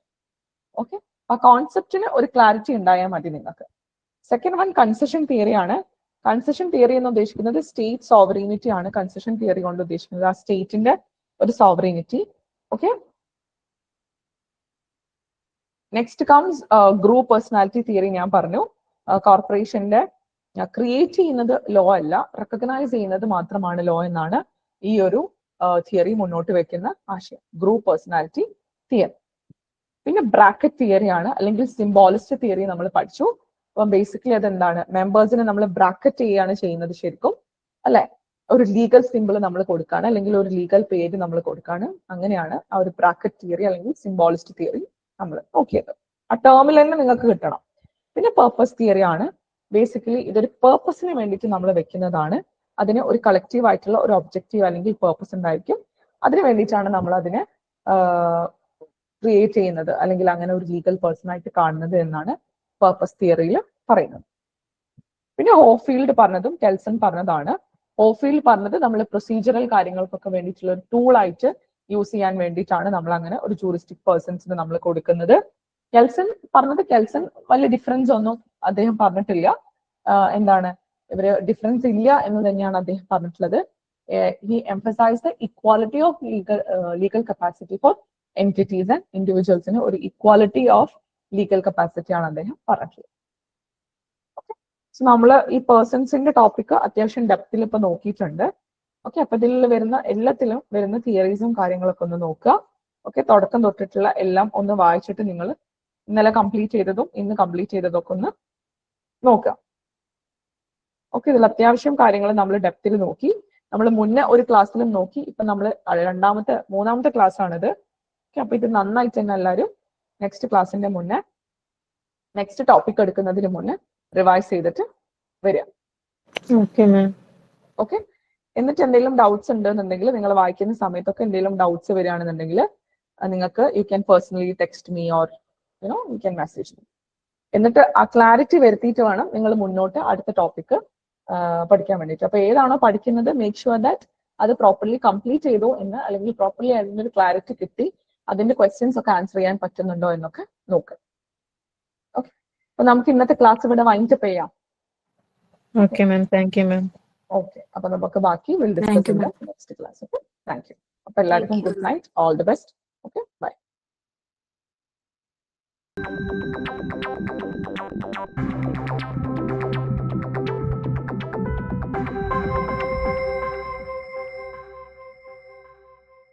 ഓക്കെ, ആ കോൺസെപ്റ്റിന് ഒരു ക്ലാരിറ്റി ഉണ്ടായാൽ മതി നിങ്ങൾക്ക്. സെക്കൻഡ് വൺ കൺസെഷൻ തിയറി ആണ്. കൺസെഷൻ തിയറി എന്ന് ഉദ്ദേശിക്കുന്നത് സ്റ്റേറ്റ് സോവറീനിറ്റി ആണ്. കൺസെഷൻ തിയറി കൊണ്ട് ഉദ്ദേശിക്കുന്നത് ആ സ്റ്റേറ്റിന്റെ ഒരു sovereignty. Okay, next comes group personality theory. ഞാൻ പറഞ്ഞു കോർപ്പറേഷന്റെ ക്രിയേറ്റ് ചെയ്യുന്നത് ലോ അല്ല, റെക്കഗ്നൈസ് ചെയ്യുന്നത് മാത്രമാണ് ലോ എന്നാണ് ഈ ഒരു തിയറി മുന്നോട്ട് വെക്കുന്ന ആശയം, ഗ്രൂപ്പ് പേഴ്സണാലിറ്റി തിയറി. പിന്നെ ബ്രാക്കറ്റ് തിയറി ആണ്, അല്ലെങ്കിൽ സിംബോളിസ്റ്റ് തിയറി നമ്മൾ പഠിച്ചു. അപ്പം ബേസിക്കലി അതെന്താണ്? മെമ്പേഴ്സിനെ നമ്മൾ ബ്രാക്കറ്റ് ചെയ്യുകയാണ് ചെയ്യുന്നത് ശരിക്കും, അല്ലെ? ഒരു ലീഗൽ സിമ്പിൾ നമ്മൾ കൊടുക്കാണ്, അല്ലെങ്കിൽ ഒരു ലീഗൽ പേര് നമ്മൾ കൊടുക്കാണ്. അങ്ങനെയാണ് ആ ഒരു ബ്രാക്കറ്റ് തിയറി അല്ലെങ്കിൽ സിംബോളിസ്റ്റ് തിയറി നമ്മൾ നോക്കിയത്. ആ ടേമിൽ തന്നെ നിങ്ങൾക്ക് കിട്ടണം. പിന്നെ പർപ്പസ് തിയറി ആണ്. ബേസിക്കലി ഇതൊരു പേർപ്പസിന് വേണ്ടിയിട്ട് നമ്മൾ വെക്കുന്നതാണ്. അതിന് ഒരു കളക്റ്റീവ് ആയിട്ടുള്ള ഒരു ഒബ്ജക്റ്റീവ് അല്ലെങ്കിൽ പേർപ്പസ് ഉണ്ടായിരിക്കും. അതിന് വേണ്ടിയിട്ടാണ് നമ്മൾ അതിനെ ക്രിയേറ്റ് ചെയ്യുന്നത്, അല്ലെങ്കിൽ അങ്ങനെ ഒരു ലീഗൽ പേഴ്സൺ ആയിട്ട് കാണുന്നത് എന്നാണ് പർപ്പസ് തിയറിയിൽ പറയുന്നത്. പിന്നെ ഹോഫീൽഡ് പറഞ്ഞതും കെൽസൺ പറഞ്ഞതാണ്. ഹോഫീൽഡ് പറഞ്ഞത് നമ്മൾ പ്രൊസീജിയറൽ കാര്യങ്ങൾക്കൊക്കെ വേണ്ടിയിട്ടുള്ള ഒരു ടൂൾ ആയിട്ട് യൂസ് ചെയ്യാൻ വേണ്ടിയിട്ടാണ് നമ്മൾ അങ്ങനെ ഒരു ജൂറിസ്റ്റിക് പേഴ്സൺസിന് നമ്മൾ കൊടുക്കുന്നത്. കെൽസൺ പറഞ്ഞത്, കെൽസൺ വലിയ ഡിഫറൻസ് ഒന്നും അദ്ദേഹം പറഞ്ഞിട്ടില്ല. എന്താണ് ഇവര് ഡിഫറൻസ് ഇല്ല എന്ന് തന്നെയാണ് അദ്ദേഹം പറഞ്ഞിട്ടുള്ളത്. He emphasise the equality of legal capacity for entities and ഇൻഡിവിജ്വൽസിന് ഒരു ഇക്വാലിറ്റി ഓഫ് ലീഗൽ കപ്പാസിറ്റി ആണ് അദ്ദേഹം പറഞ്ഞിട്ടുള്ളത്. ഓക്കെ, സോ നമ്മൾ ഈ പേഴ്സൺസിന്റെ ടോപ്പിക് അത്യാവശ്യം ഡെപ്തിൽ ഇപ്പൊ നോക്കിയിട്ടുണ്ട്. ഓക്കെ, അപ്പൊ ഇതിൽ വരുന്ന എല്ലാത്തിലും വരുന്ന തിയറീസും കാര്യങ്ങളൊക്കെ ഒന്ന് നോക്കുക. ഓക്കെ, തുടക്കം തൊട്ടിട്ടുള്ള എല്ലാം ഒന്ന് വായിച്ചിട്ട് നിങ്ങൾ ഇന്നലെ കംപ്ലീറ്റ് ചെയ്തതും ഇന്ന് കംപ്ലീറ്റ് ചെയ്തതും ഒക്കെ ഒന്ന് നോക്കുക. ഓക്കെ, ഇതിൽ അത്യാവശ്യം കാര്യങ്ങൾ നമ്മൾ ഡെപ്തിൽ നോക്കി. നമ്മൾ മുന്നേ ഒരു ക്ലാസ്സിലും നോക്കി. ഇപ്പൊ നമ്മൾ മൂന്നാമത്തെ ക്ലാസ് ആണിത്. ഓക്കെ, അപ്പൊ ഇത് നന്നായിട്ട് തന്നെ എല്ലാവരും നെക്സ്റ്റ് ക്ലാസ്സിന്റെ മുന്നേ, നെക്സ്റ്റ് ടോപ്പിക് എടുക്കുന്നതിന് മുന്നേ റിവൈസ് ചെയ്തിട്ട് വരിക. Okay ma'am. ഓക്കെ, എന്നിട്ട് എന്തെങ്കിലും ഡൗട്ട്സ് ഉണ്ടെന്നുണ്ടെങ്കിൽ നിങ്ങൾ വായിക്കുന്ന സമയത്തൊക്കെ എന്തെങ്കിലും ഡൗട്ട്സ് വരികയാണെന്നുണ്ടെങ്കിൽ നിങ്ങൾക്ക് you can personally text me or you can message me. എന്നിട്ട് ആ ക്ലാരിറ്റി വരുത്തിയിട്ട് വേണം നിങ്ങൾ മുന്നോട്ട് അടുത്ത ടോപ്പിക്ക് പഠിക്കാൻ വേണ്ടിയിട്ട്. അപ്പൊ ഏതാണോ പഠിക്കുന്നത് മേക്ക് ഷുവർ ദാറ്റ് അത് പ്രോപ്പർലി കംപ്ലീറ്റ് ചെയ്തോ എന്ന്, അല്ലെങ്കിൽ പ്രോപ്പർലി അതിന്റെ ഒരു ക്ലാരിറ്റി കിട്ടി അതിന്റെ ക്വസ്റ്റ്യൻസ് ഒക്കെ ആൻസർ ചെയ്യാൻ പറ്റുന്നുണ്ടോ എന്നൊക്കെ നോക്കുക. ഓക്കെ, അപ്പൊ നമുക്ക് ഇന്നത്തെ ക്ലാസ് ഇവിടെ വൈൻഡപ്പ് ചെയ്യാം. Okay ma'am, thank you ma'am. Okay, അപ്പൊ നമുക്ക് ബാക്കി will discuss in the next class. Okay, thank you. അപ്പൊ എല്ലാവർക്കും good night, all the best. Okay, by.